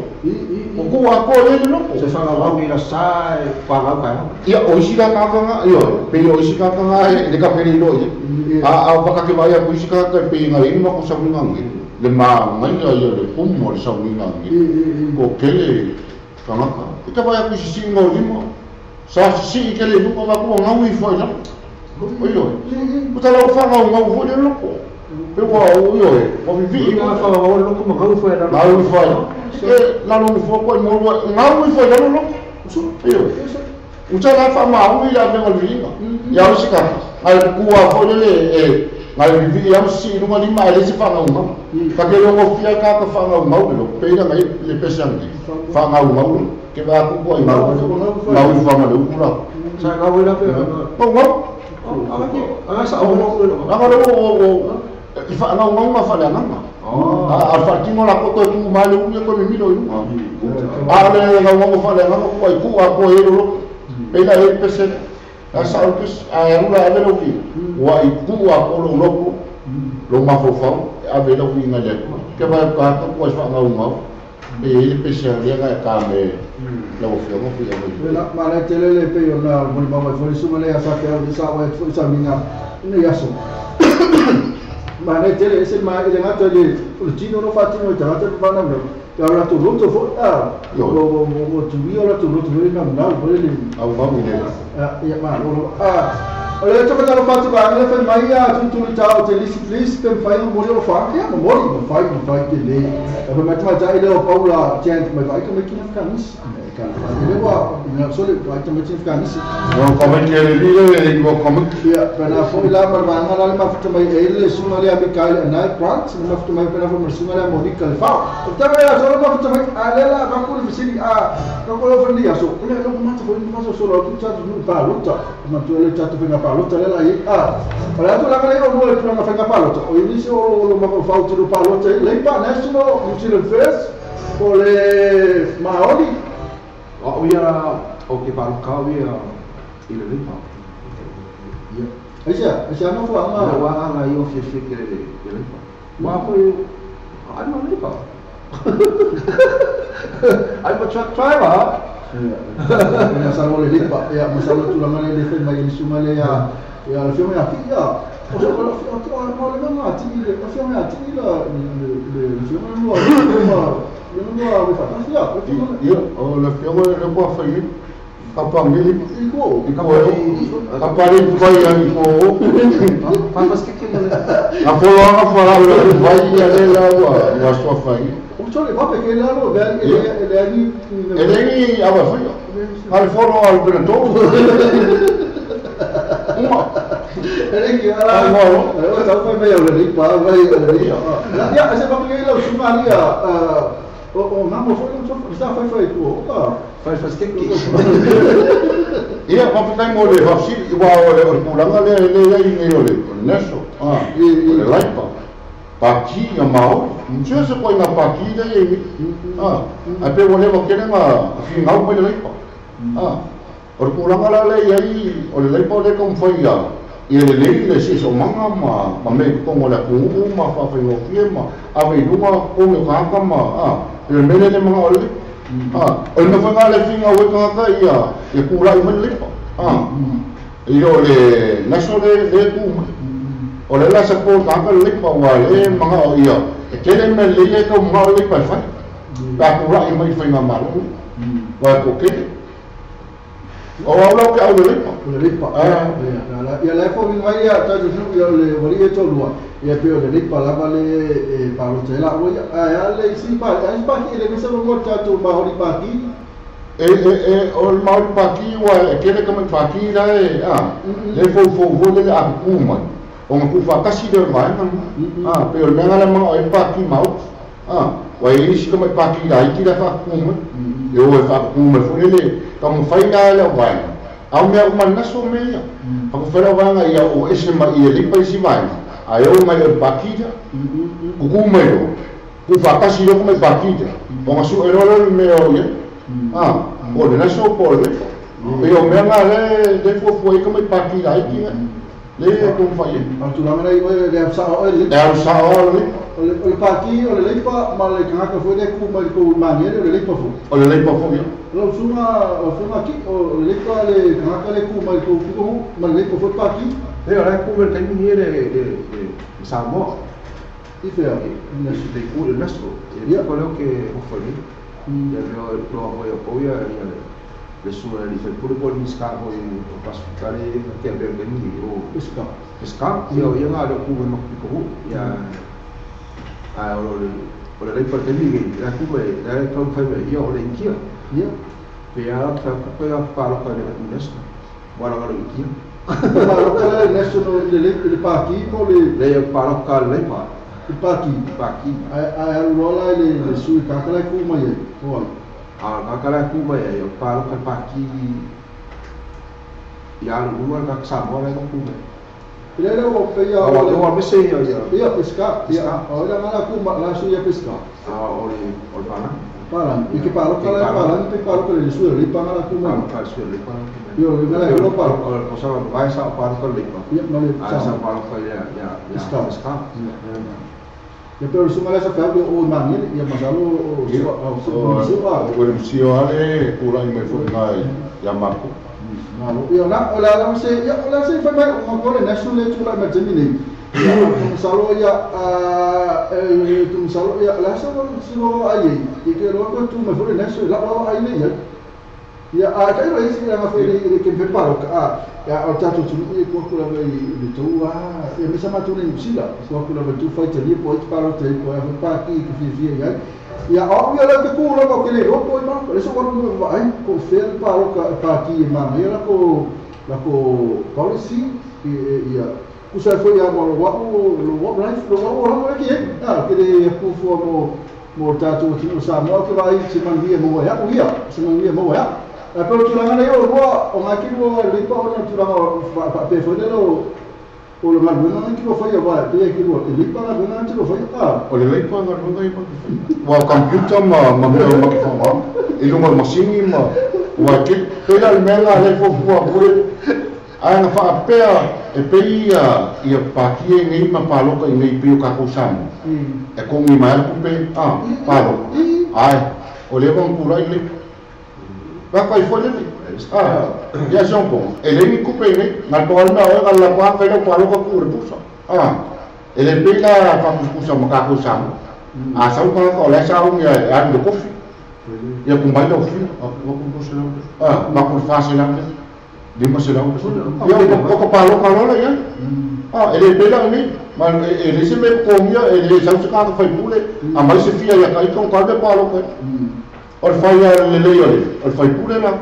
o kuwa ko le lo se fa nga wa ira sai fa nga ka ia o si ka nga yo pe o si ka nga de ka peri lo a ba ka ke vai a ku si ka pe nga ni mo ko sa nga ngi le ma mai ya yo le kum mo sa nga ngi ko kele fa nga ka ke vai a ku si ngo ni mo sa si ke le ko ba ko ngau I foi na oyo puta la fa ngau foi le loko pe ko oyo o vivi ma fa ngau loko ma ngau foi na ngau foi e la no fo ko mo ngau foi na loko oyo uta la fa ma o ya me olvi ya o sika ai kuwa foi le ngai vivi ya si no ma le si fa ngau ka ke lo fia ka fa ngau lo pe na mai le pesangi fa ngau ke ba ku ko ngau fa ma lo kula sa ngau la pe ngau aga sa o mo aga lo fa ngau ma fa la ngau a fa ki mo la ko to tu ma le u ko mi lo a le ngau fa la ngau ko ku a ko e lo pe la e pese a sa o pes a ru la le lo ki wa I ku a ko lo lo ma fo fa a ve lo ki ngale ke ba ka ko fa ngau e ele pese ya ga ka me la o fio mo fio la ma le tele le pe yo na mo ma foi suma le asa ke o sa wa foi sa minga ne yaso ma le tele ese ma ile ngato le o chino no fatti no ta ta pa na no ya la tu roto fo o tu io la tu roto na na o le au ma mi le ya ma o le to ka fatti ba le fe mai ya tu ta o te lisi please pe fai no mo fa ya mo fai ke le e ma ta ja ile o paula chant mai vai come ki na kamis ele wa na sole vai te metin kamis no come ke le le ko come ya para foi lá para vai na ma fata mai ele suma le abi kai na plant na fata mai para foi suma le modi kal fa ta era solo ma fata mai alela ba ko le sini a ko lo fa dia so ele lo ma ta foi ma so solo tu ta no pa luta ma tu le ta tu fa pa luta le aí para tu la ka le no le tu na fa pa luta o inicio lo ma fa tu pa luta le pa national New First o le Maori o ia o ke pa ka ia ile le pa Asia no fo anga wa anga io fi ke le pa wa foi ai ma le pa ai ma driver masalah le lipa ya masalah tu lama le fe mai suma le ya la fiume ati ya o se quello no le mama ati le fiume ati le fiume no ave fatto ya io o la fiume le può fare apa milik iko apa ni vai ani ko fa que mo apa la vai ya le la wa so fai Ucciole, ma perché l'hanno e lei aveva fatto al foro al Benetton e lei che era allora poi meglio le lì qua vai ya se va perché lo Somalia mamma foi non so sta fai tu fai che ia ma fai mo le va sì wa le pulanga le le neso e laipa paki nga mau nche se ko nga paki de a pe wole mo kene nga fi ngau mo le laipa or pulanga la le ai o le laipa le kom foi ya e le si so manga ma me ko mo la ku ma fa fa no fi ma a ve du ma ko me ka ma le mele le manga o le o no fa nga le fi nga we ka ia e ku la mo le laipa io le naso le ku o le la support ka le pa wa le manga o ia e kele me le ka ma le pa fa ka ku ra i mai fa ma lo wa ko ke o wa ka o le pa ia le po mi mai ia ta ju ia le wali e tolua ia pe o le pa la vale pa lo tela o ia le si pa ki le mesa mo ta tu ma hori pa ki o le maori paki wa e kele ka mai paki la le fo le a kuma o ma ku fa kasi de vai ma pe o menga la ma o paki mau wa e isi ka mai paki la i la fa kuma e o fa kuma fo le ka mo fai na la vai au me o man so me ya pa ko fera va ia o ese ma i le pa isi vai ai o mai o paki ja ku kuma yo ku fa kasi yo mai paki ja o ma su e ro me o ye o le naso pole pe o me nga le fo e come parti dai ki le con fai tu la mera io le sa o le o parti o le pa ma le ka ka fo de ku ma ko maniere le pa fo o le pa fo lo suma ki o le pa le ka le ku ma ko ma le pa fo parti e ora ku ver kai ni le sa mo i fe ne su de ku le naso e quello che ho fatto ya lo voy a apoyar le suma di fai pure poi mi scavo o pascale che aver venuti o pesca io nga lo ku ma ko ya o le parte lì la kuma la con fai io le inchia ya pe ya ka parlo con le nesto guarda guarda inchia parlo con le nesto le parti o le parlo con le pa il paki a rola le sui kakala kuma ye oi kakala kuma ye yo paro ka paki ya rumor ka samola ka kuma ile o pe ya o me sei ya pesca ya ora mala kuma la sui pesca o para e che paro kala para te paro con le sue le pana la kuma ka sue le pana io lo paro cosa vai sa paro con le ya no le sa paro con ya pesca ya pero suma la sa o mani ya masalo o msio ale kula i me fo mai ya marco no io la se ya la se fa mai ma con le national tu la ma gemini ya masalo ya tu masalo ya la sa no ai e che lo tu me fo le national la ai ne ya kai lo isi la fa che per paro ya o tato tu e ko la le tu e mi sama tu ne usila ko la tu fai te li poi paro te ko pa ki fi ya ya o ya la ke ku la ko le ro poi ma eso ko no vai ko fer paro pa ki ma ya la ko policy ya usa foi ya lo wa right lo wa ki ke le ku fo mo tato tu sa mo ke vai se man via mo ya se man via mo ya pero tu la io o ma che lo le pa ona tu la pe fo de lo o lo mal non che lo fai va te che lo le pa la non che lo fai o le pa la non dai pa wa computer ma che fa e lo ma sini ma wa che pe la mela le fo pure ana fa pe pe ia pa ki nei ma pa lo ka nei pe ka ko sam e ko mi ma ku pe pa lo ai o le von pura ile Papa il faut le ya son bon ele mi coupe ne na to na o la kwa fe lo kwa lo ko ur puso ele pe la fa puso mo ka ko sam sa ko la sa un ya do kofi ya ku mai do fi ko puso ma ko fa se la de mo se la yo ko pa lo ya ele pe la ni ma ele se me ko mi ele sa ka ko fa pule a mai se fia ya kai ko de pa lo ko o fai le fai pure la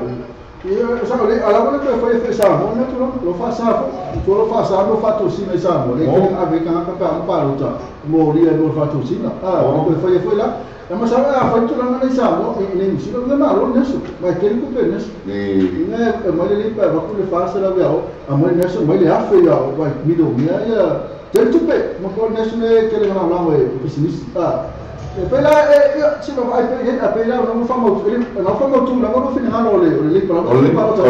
io so le alla volta che fai sa mo lo fa sa tu lo fa sa lo fatto sì ne sa mo le che ave kan ka pa lo ta mo ri lo fatto sì no poi fai là ma sa fai tu la ne sa mo ne si lo ma lo nesso ma che ku per nesso ne ma le pa va ku le fa sa la via a mo nesso ma le ha fai ya va mi do mi ya del tu pe mo ko nesso ne che le na la mo e business e poi là ci va poi là non fa molto tu la non fino a le fa molto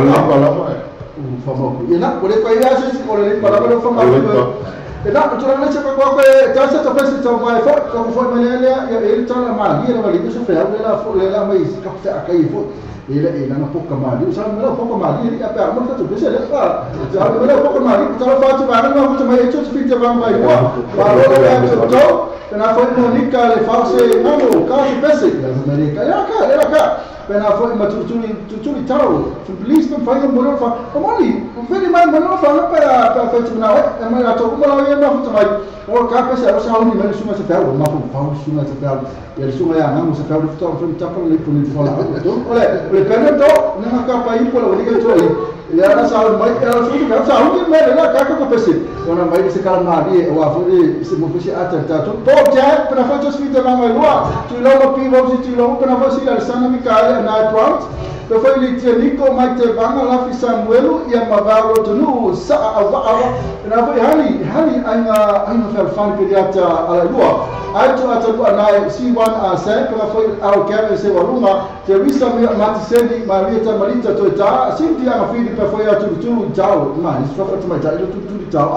e là quelle poi là se si vuole le parole fa molto Ena tu na se ko tasa to pesi to mai ko manele ya ele tala mali na mali so fe lela mai ka fe akai fo ele na poka mali usa mela poka mali ya pa mo to pesi le fa ja mela poka mali to fa tu ba na mo to mai to fi te ba mai wa ba lo ya to na foi monica le fa se no ka se pesi la america era ka pena foi ma tutuli tau tu police não faz mo fa mali vedi mai mo fa na para fa tu na e mai na to mo la ya na mai o ka pesi o sa uni mai suma se fa o ma fa suma se fa e suma ya na mo se fa o to fa ta pa le puni fa la ole pena to na ka pa i po la diga to ya na sa mai era su ka sa uni mai na ka ka pesi ona mai se kala ma di o a foi se mo fosse acertar to ja pena fa to svita ma mai lua tu lo mo pi mo tu lo pena fa si la sana mi ka na Browns, que foi ele tinha Nico mais te vanga lá fi Samuel e a Mavaro to no sa ava na foi hali ainda fer fan que dia ala lua ai tu ata na C1 a sai que foi ao que se waruma te visa me matisendi Maria Marita to ta sinti ana fi pe foi a tu tau mas só para tu mais tu tau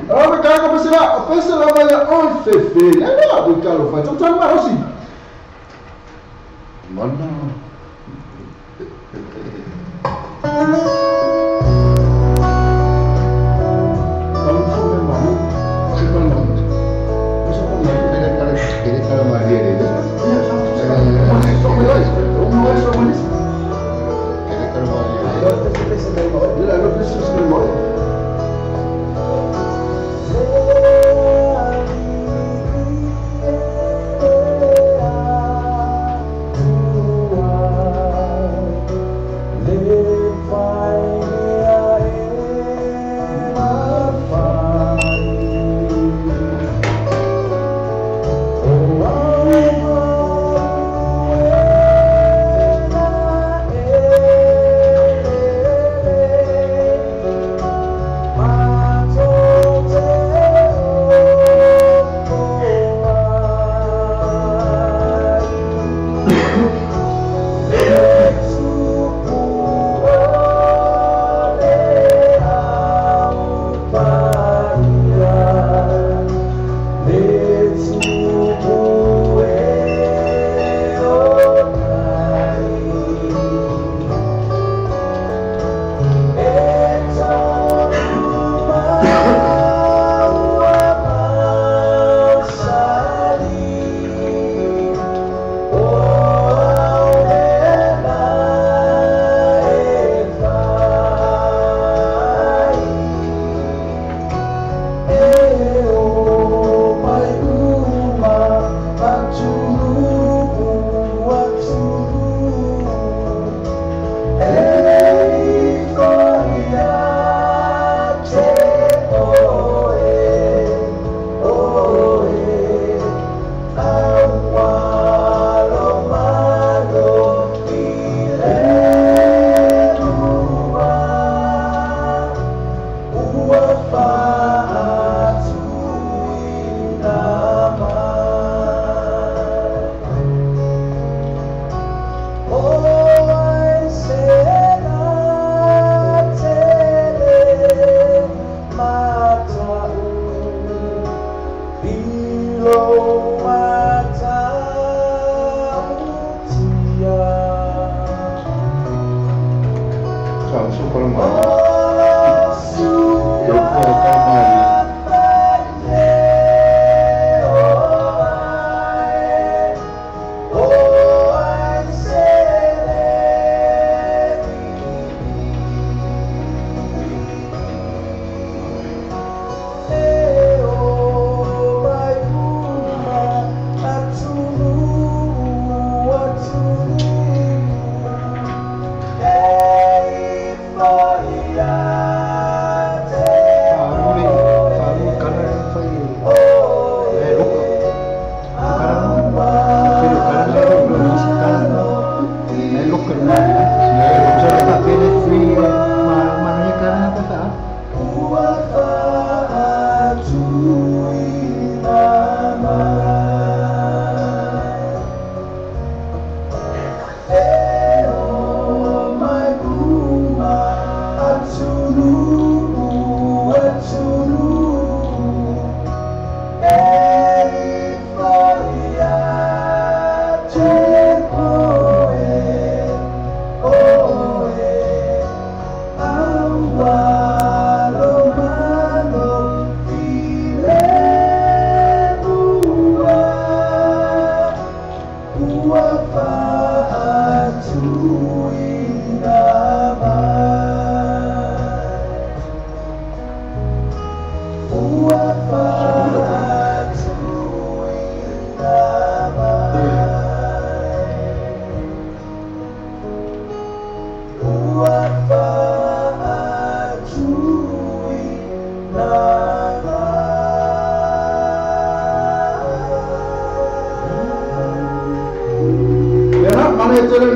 ora ka ka pesa lá vai on fefe é do calo faz então tá mais assim mana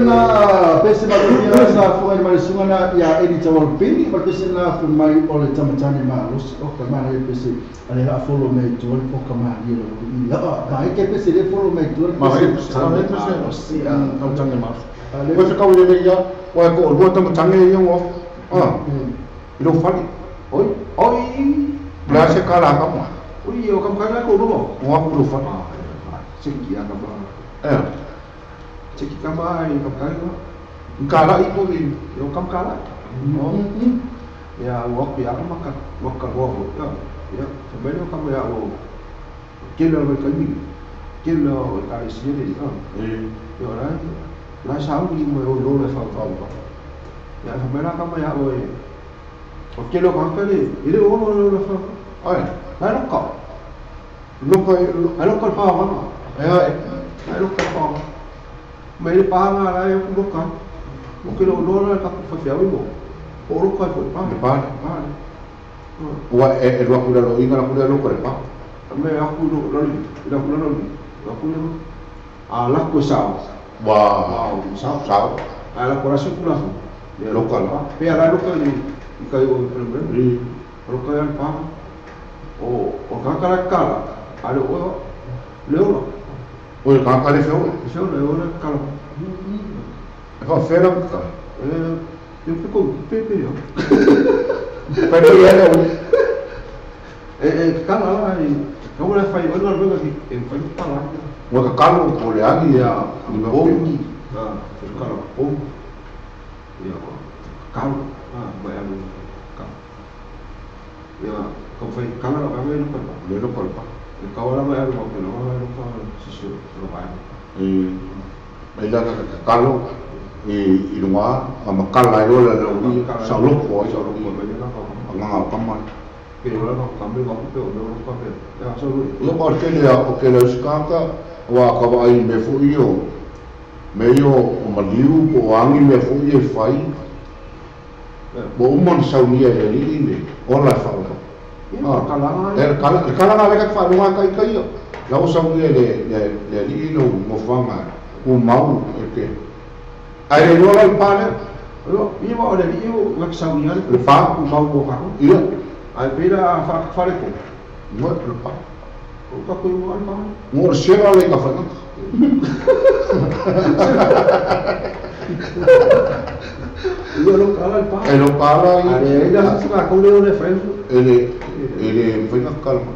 na pese malunia sa fuga ni malisunga na ya edita wal pini pa pese na fu mai ole tamatani ma los o kama na pese ale la follow me to o kama ni lo ya ba ke pese le follow me to ma pese si au tangi ma ko se kau le ya wa ko o tamatani yo lo fali oi la se kala kama oi o kama kana ko no wa ko lo fali siki ya kama ceki kama ai kapkala kala itu ni yo kala ya wak ya maka wak ya sebenarnya kamu ya wo kilo kali kilo kali sini ya orang la sao ni mo lo le fa ya sebenarnya kamu ya wo kilo kali ini lo le fa ai la lokal pa mama ya lokal pa mai le panga la yo kuloka o ke lo lora ka fa fia mo o ro ka fo pa wa e ro ku lo inga ku lo ko pa me a ku lo a la ko sa wa sa a la coração ku la de local pa pe a la local ni ka yo problem ro ka ya pa o ka kala a lo o o ka le feo le kala fa fera ka eu fico pepe yo pero ya no kala la e como le fai ona luego que en fai para wa ka kalo ko le ani ya ni o ni kala o ya kala vai a ya como fai kala la vai le lo ko pa kawala vai a lo que no va a si lo vai ila ka kalo i lunga ama kala yo la ni sa lo ko sa lo ko nga nga kama pero la no cambio va pero no lo cambio ya solo lo por que le o que le skaka wa ka va i me fu yo me yo o maliu ko angi me fu i fai bo mon sa unia le ni ola fa kala na le ka fa lunga kai yo la o sa unia le ni no mo fanga o mau que ai no la pane lo iba ole io la saunia le fa o mau bo ka io ai pera fa fare ko no le pa o ka ko mo al pa mo se va le ka fa io lo kala al pa e lo kala ai da sa ko le frenzo ele foi na calma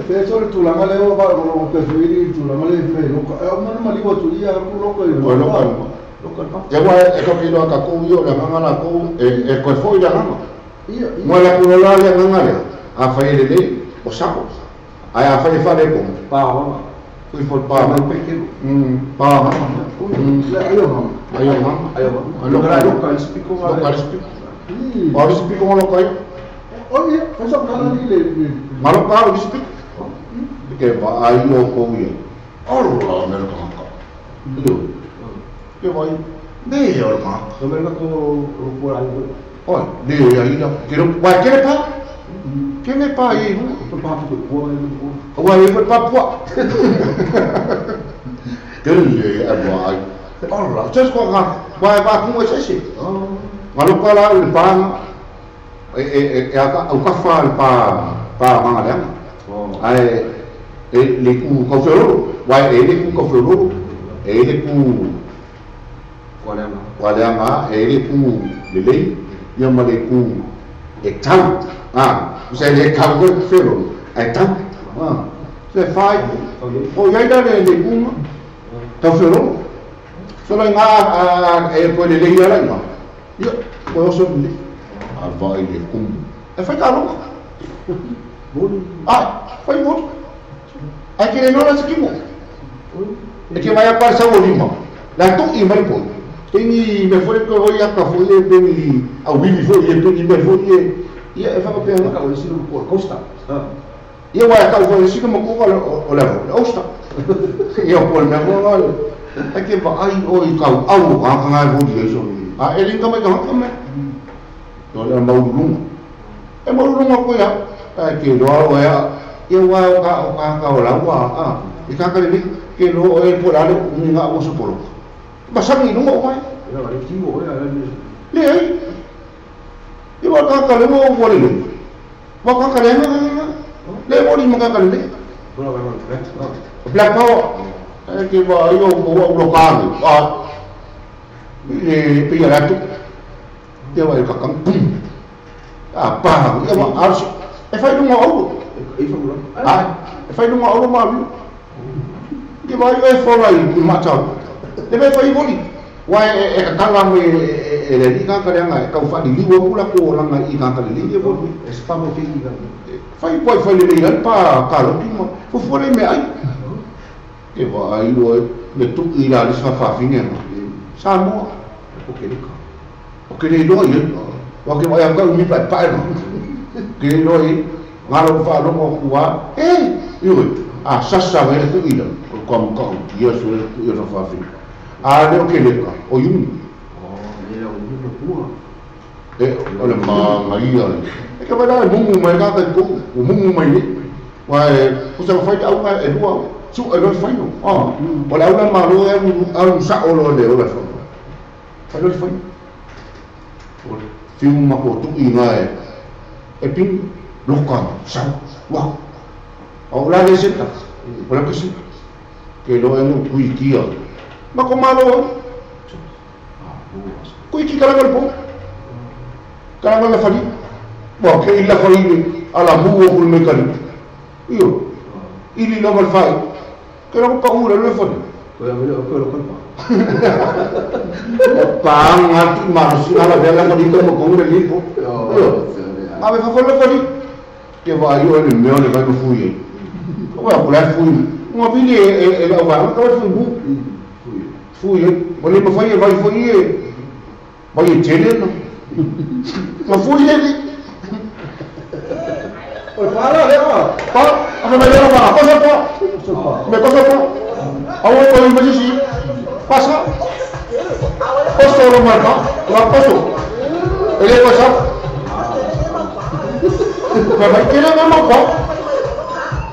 Pe sore tu langa leo ba ko pe suiri tu langa le fe lo ka o mana mali wa tu ia ku lo ko lo ka ya wa e ko kilo ka ko yo la nganga la ko e ko foi ya nganga mo la ku la ya nganga a fa ile le o sapo ai a fa fa le ko pa wa fui por pa ma pe ke pa ma ayo lo ka lo ka explico lo explico lo ka oye eso kala ni le malo ka explico que va aí o comigo orla me lo ka que vai de orma no me lo ko por algo oi de aí não quero vai que me pa aí to pa ko vai ir para pa que ele é vai orla just ko vai com esse sim malo ka lá o pa o ka fa pa ma ai le ku ko fero wa ele ku ko fero ele ku wala ele ku le ya ma le ku e tam você le ka ko fero e tam se fai o ya da le ku ko fero solo nga e ko le ya la no yo ko so le vai le ku e fa caro foi bom aquele não nasce que é que vai aparecer o lima lá tu e vai pôr tem me foi que eu ia para foi bem ao vivo foi e tu me foi e é fa que eu acabo de ser por costa e eu acabo de ser como o lá osta e eu por me vou lá Ake ba ai oi kau au ngai ho dia so. Eling ka mai ka mai. Yo le maulunga. E maulunga ko ya. Ke lo ya. Ia wa ka o la wa ka ka ni ke lo e po la ni nga o so polo. Ba sa ni no mai. Ya le timo ya Le ai. Ia wa ka le mo wo le. Wa ka le le mo ni ma ka le. Black power. Ke ba yo ko lo ka ni. Le pe ya la tu. Ia wa ka kam. Pa, ia wa arsi. E fai no mo fai numa aula malu que vai fora aí matau deve fai boli vai kala me ele diga que anga ka fa di liwo pula ko langa I ka li e boli espamo te diga fai le legal pa kalo timo fo fora me ai que vai le tu ira le fa fine sa mo o que le do aí o que vai anga mi pa que lo ngalo fa lo mo kuwa yo sasa vele tu ila kom ia so ia no fa fi le o que le ka o yumi era o yumi kuwa ole ma ia e ka vai mungu mai ka ko mungu mai wa o sa fa au ka e lua su e lo fa no o la una ma lo e un sa o lo le o fa lo fa o fi un ma ko tu ina e pin local, sao, wow. Ahora de ese por que sí, que lo en Kuikia. Ma comalo. Kuiki kala galpo. Kala la fali. Bo que la fali ala buo kul mekani. Io. Ili no mal fai. Que no paura lo fali. Ko ya vele ko lo kalpa. Pa ngati marusi ala vela fali ko mo le lipo. Ma ve fa fali. Que vai eu ele meu ele vai no fui vai por lá fui uma vez ele vai não vai fui ele vai tele não mas fui ele Oi, fala, Léo. a melhor para passa me passa aonde eu me disse passa posso lo marca lá posso ele passa Mas que não é mal bom.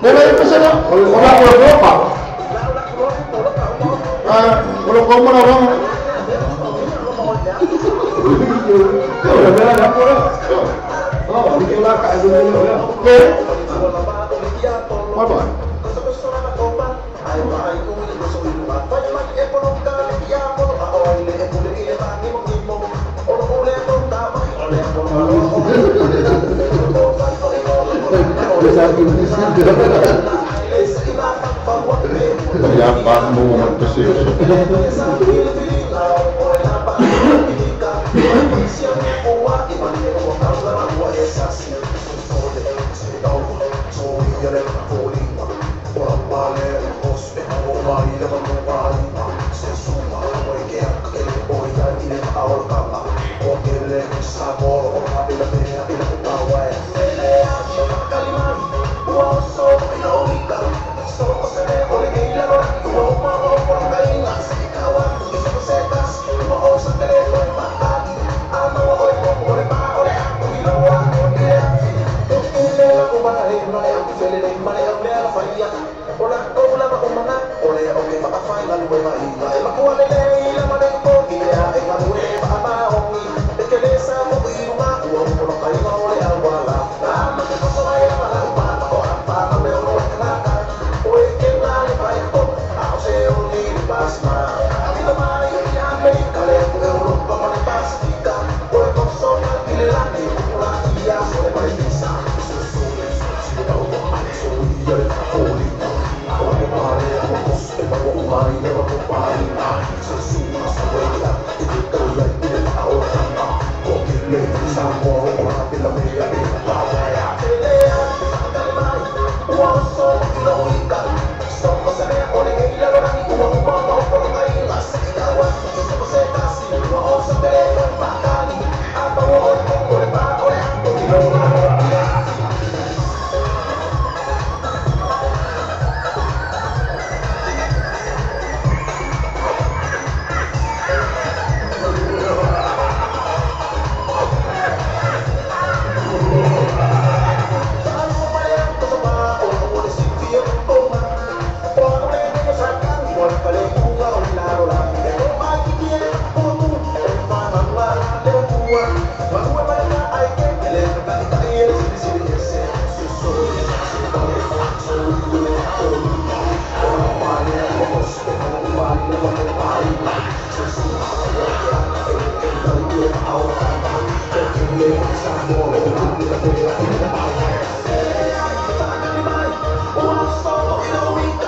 Deve ir para cima. Olha por Europa. Olha como na rama. Olha bela na fora. Dikit lah kat dulu ya. Apa? Ya Pak mau bersih.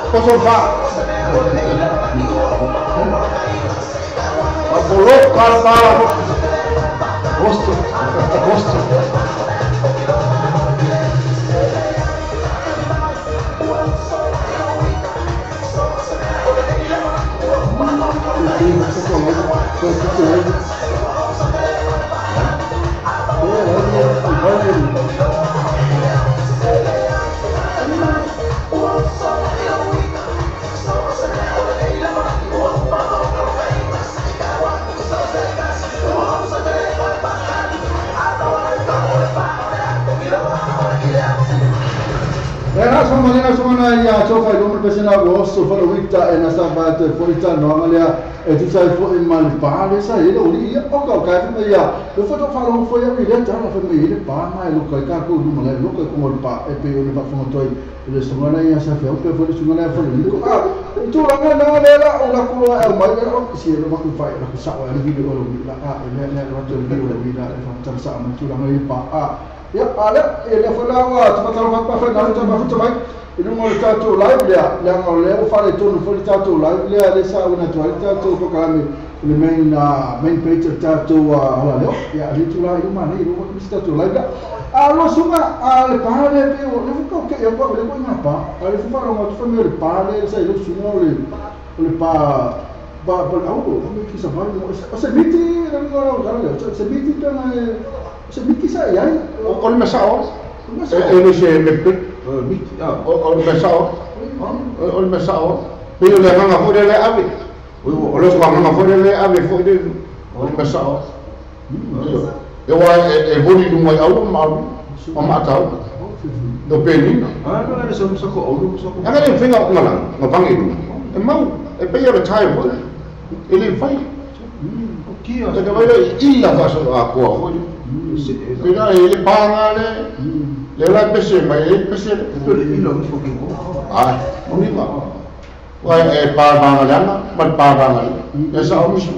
Kosong pak. Bolok kalau rosto. Era semana ya chofa lo me pesena gosto para wita e na sabata forita no malia e tu sai foi mal pale sai lo li o ka me ya lo foto falo foi a vida tá na família pa mai lo ka ko no malia lo ko mo pa e pe o ne pa fono toi le semana ya sa fe o pe foi semana foi li tu la na la o la ko e mai o si lo ma ku fai la ku sa o le video lo la ne lo to video lo vida e fa sa ma tu la mai pa ya ala ele foi lá o tu para frente não tá para frente e não mora tanto live lá não leva fala tudo foi tanto live lá dessa uma tua tanto to kami le main page tanto ala leo ya itu lá itu mana itu mesti tanto live lá allo suma al pare pe o le fu che io poi le poi apa ale fu fare una famiglia le pare sai lo suma le pa auto come chi sa fare o se miti non guarda se miti per se miti sai ai o le mesao e se me miti o le mesao pero le van a fuera le ave o le van a fuera le ave fuera o le mesao eu e boni no mai au mal o matau do peni não é só com o só com ana le finga o mala no pangi e mau e pe o tai foi ele vai o que ó te vai illa faso a ko pero ele paga le la pese mai ele pese ele não foi que ah não me va vai e paga lana mal paga essa o misu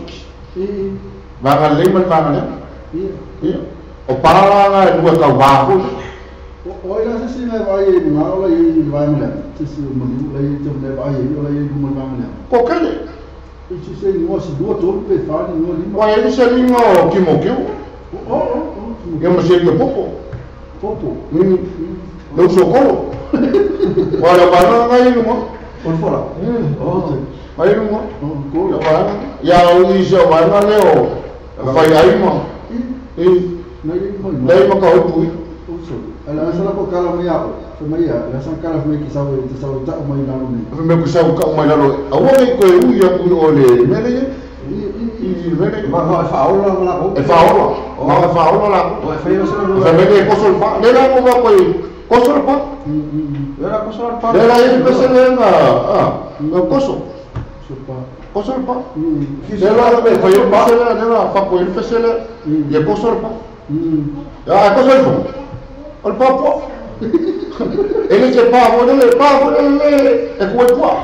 paga le mal paga o paga dua kau bahu olha se me vai mal aí vai mulher se o menino aí também vai aí olha aí como vai mulher kokele isso se não se do todo perfeito não ali vai ele se lingo kimokio eu me sei que popo não socorro olha vai aí não por fora vai não ya o isso vai na leo vai aí não e daí mau kau pui ela só por cala meia família ela só cala família que sabe tá uma inalo ni me kusau ka uma lalo awoi ko u ya ku ole mele e mele mas fa aula lá e fa aula lá o fa eu só fa mele ko sol pa le la mo va ko sol pa era ko sol pa le la e pesele na no koso sopa ko sol pa le la me fa yo pesele le la fa ko el pesele e ko sol pa ya ko sol pa ol papo ele se papo ele é coisa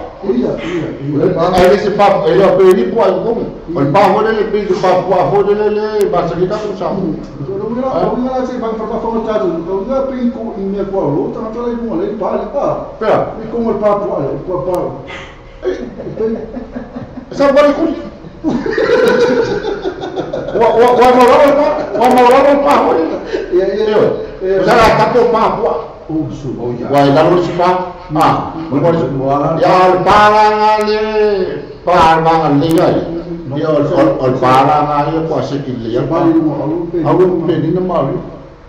ele se papo ele é bem igual como ol papo ele pede papo ele basta que tá com chão não lá se vai para fora tá não é bem com minha qual outra não tá aí com ele para pera e como o papo olha o papo essa vale com o amor papo ele já tá com papo wai lalu siapa ya parangan ni ya ol parangan ni ko sekili ya alu peni na malu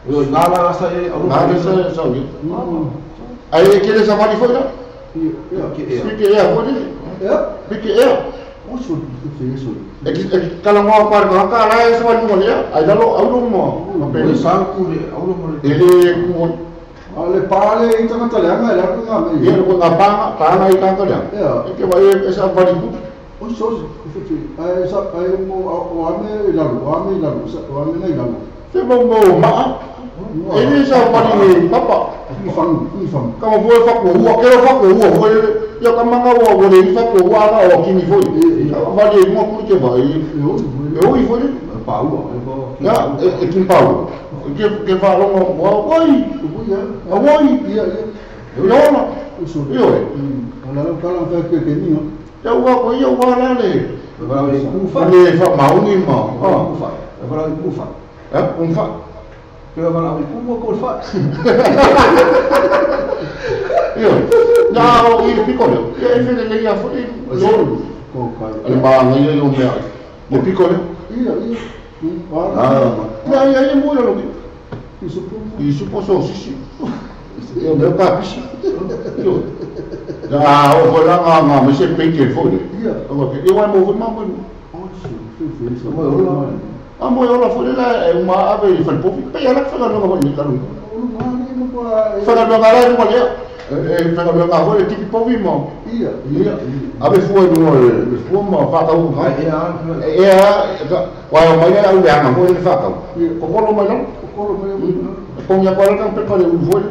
eu nada sai nada sa ai kele sama di foda pikir ya foda pikir ya kalau mau parang kalau semua ni ya ada lo alu mo peni sangku alu mo ele ale pale então tá lá mas lá não é ele com a pana aí tanto lá é que vai essa varibu o só essa aí o homem lá o homem não lá se bom ma Ini sa pali papa. Ifang. Kama foi faku, aquele faku, foi eu kamanga o vole faku ana o kini foi. Vale mo ku ke vai. Eu foi Pau, ya que pau. Que fala mo oi. Oi. Eu não. Eu. Kalau fai que ninho. Eu vou lá né. Agora ele cufa. Ele fa mau ni mau. Cufa. Agora ele cufa. Fa. Eu agora ele cufa. Eu. Não, ele picolho. Ele fez ele ia foi. Ele bang ele não me. Le picolho. Iya. Não, aí mulher lo. Isso posso sim. Eu meu capiche. Eu. O vou lá mas você tem que foi. Eu amo o mamãe. Amo eu lá foi lá uma ave foi pouco. Pega lá falar não vou entrar. Falar não galera não olha. Falar não agora tipo pouco irmão. Iya. Ave foi no foi uma faca o. Vai mais é o ganho, foi ele faca. Kokolo mais não? Com minha colega kan prepare o foi.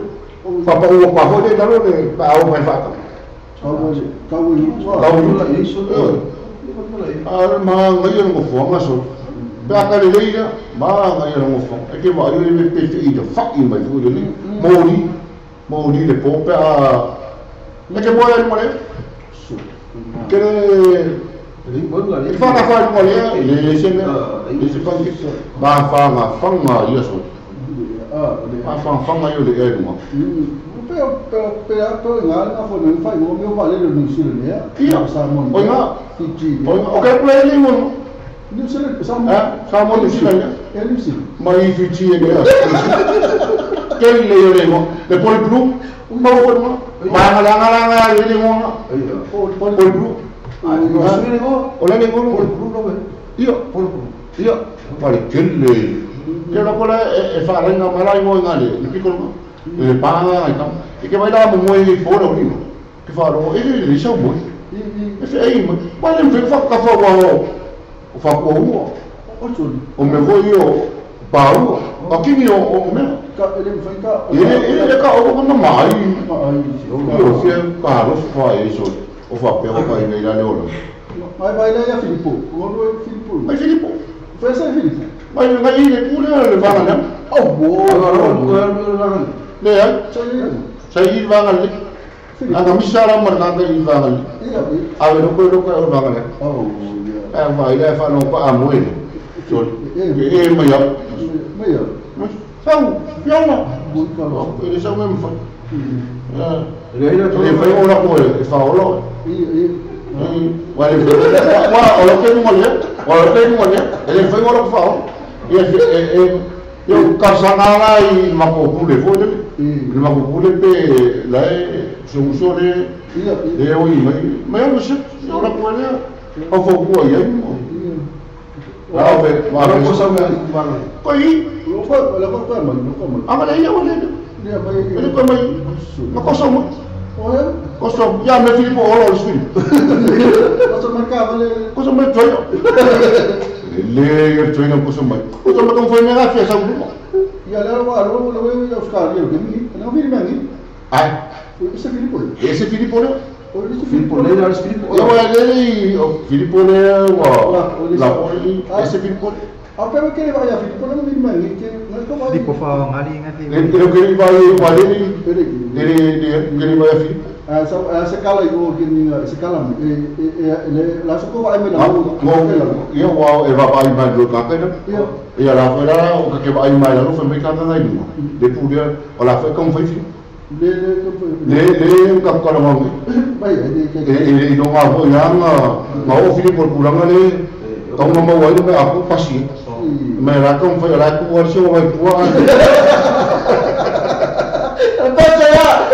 Papa o kwa foi ele não le pa o mais faca. Kau isso. Ma ngai no fo ma so. Ba ka le leira, ma ngai no fo. E que vai ele pe i de fuck in mai foi ele. Mori le pope a. E que boa ele mole. Que ele fala mole, ele se ba fanga isso. Ba fanga eu le é mo. Pero ngal na fo não faz o meu vale no sul né? Iya, salmon. Olha, Fiji. ok play ele mo. No sul salmon. Salmon no sul né? Ele sim. Mai Fiji ele é. Que ele le mo. Depois blue, mau mo. Mangala ele mo. Pol blue. Olha nem mo. Iya. Vale, que ele. Que la cola é farinha malai mo ngale. Ni piccolo. E panga então. E que vai dar mo e fora o limo. Que falou, ele deixou muito. Esse aí, mas ele fez faca o faco o meu voio pau. Aqui o meu. Ele é cá o não mais. Eu sei, Carlos faz isso. O papel vai ir lá no. Vai lá ya Filipo. O Filipo. Mas Filipo. Foi essa Filipo. Mas ele pula levar né? Oh, boa. Né? Saya vangal ni. Ang misara marnada vangal. Awe no ko vangal. Oh, ya. Vai lá fa no pa amoe. So, maior. Maior. São, pior. Muito bom. Ele são mesmo fa. Ele foi ora ko, ele fa ora. Olha que não olha. Ele foi ora fa. Eu casangala e makopule foi ele makopule pe lá solução eu mas eu não sei eu não conheço eu vou por aí lá vai Cosa vai? coi agora eu olhei ele como uma coisa muito coisa já me filho olha os filhos coisa muito feio ele treina coisa mais coisa mais como foi minha filha sabe E agora eu os caras eu que não vi ninguém. ai Esse Filipo. esse Filipo né Filippo, lei era Filippo. eu ele Filipo né lá esse Filipo Apa yang kira bayar Filipo não vi ninguém que não como Di po fa ngali ngati. ele queria vai ele vai Filipo sekala itu kini sekala la soko vai me na eu vou vai mais do café né e ela foi lá o que vai mais lá foi me canta na ilha depois ela foi como foi le kapkara mau e não vai yang mau Filipo pulang ali kau não mau itu aku pasti mereka como foi lá ku warso vai puang baca ya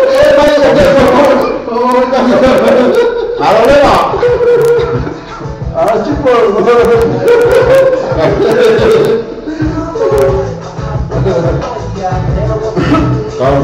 Halo Lema. Cukup. Kalau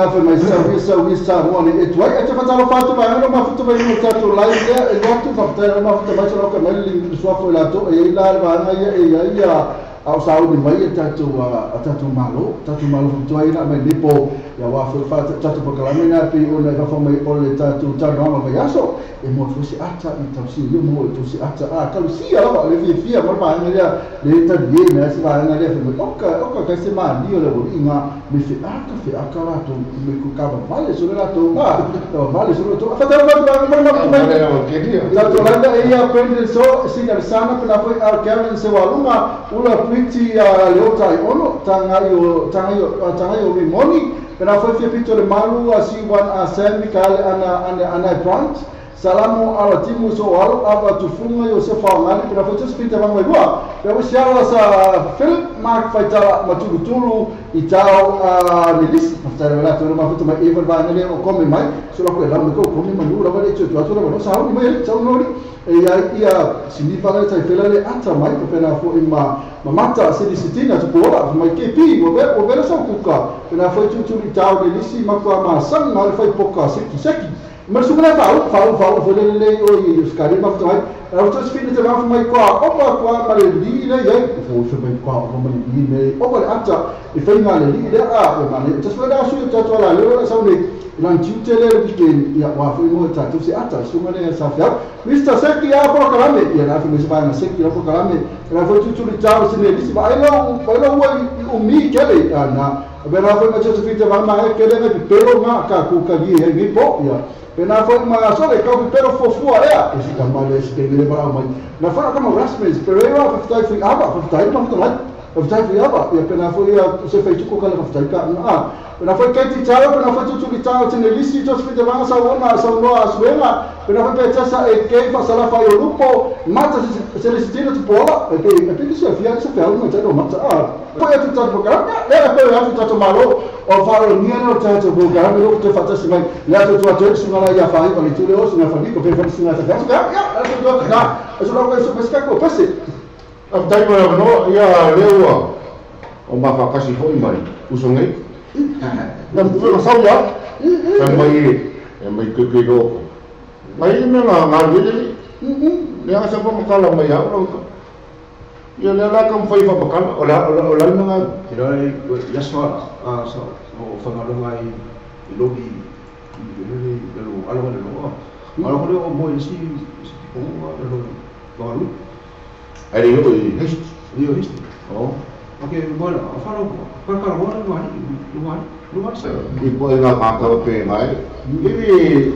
foi mais sa one e tu ai te fatalo fatto ma non ma fatto vai no tato là e l'otto fatto ma fatto mai solo che mai sua foi la to e la va ia au sau di mai tato malo tu ai na mai lipo ya wa foi fatto tato proclamina pi una va fome o le tato no ma vai aso e mo fosse atta in tausi io mo tu si atta kalau sia la le via ma va ia le ta di ne si va na le ok che se ma dio le inga mi fi aka la to mi ku ka vale solo la to vale solo to fatto la to landa e ia prende so si da sana per poi al chiaro se walunga una quinti leota ono tangaio mi moni per poi fia pitto le malu a si wan a semicale ana plant salamu ala timu so wal ava tufunga yo se fa ngali per poi spita vang lua per poi siala sa film mark faitala matulu itao nilis fatare la to ma fatto ma even va nelle o come mai solo quella mi come manura va detto tu non sa un mai ciao nori e ia significa che fai le altre mai per fu in ma mata se di sitina tu può ma che pi o vero so cucca per fu tu itao nilis ma qua ma san ma fai poca secchi ma su me fa le o scari ma tu hai tu sfide te va mai qua ma le di le forse ben qua ma le di le o per altra e fai male lì ma ne tu sfida su tu la loro sa ne non ci tele che ya wa fu mo ta tu si altra su me ne sa fa visto secchi a proclame ya na fu mi sa na secchi a proclame la fu tu ciao se ne si va lo vuoi mi che le na per la fu ma ci sfide va ma che le però ma ka ku ka di e mi po ya pena foi uma só de causa pero fofua esse camale esse que ele vai mais na fora como rasmes pero eu aftai fui aba aftai não tá aftai fui aba e pena foi você fez com aquela aftai cá pena foi que te tchau pena foi tu que tchau tinha lisi tu se vai sa uma sa no asuela pena foi peça sa e que passa lá foi o lupo mata se ele se tira tu pola e que se afia se faz uma tchau mata poi tu tá programa era poi eu tu tá malo o faro nieno tchau programa eu te faço assim lá tu até se não ia fazer com tu leo se não fazer com per se não tá faz ya tu tá eu não conheço pesca com passe aftai para no ia leo o ma fa kasi foi mai usongai dan tu lo sau ya mai ke go mai me nga ngili le asa pa makala mai ya ya le la kam foi pa makala ola nga kira ya so o fa nga ngai lobi ni lo ala ko o mo si Baru. Ai yo hist. Io isto. Oh. Okay, bueno, falo para luar sa. Ipo nga ka pe mai. Ini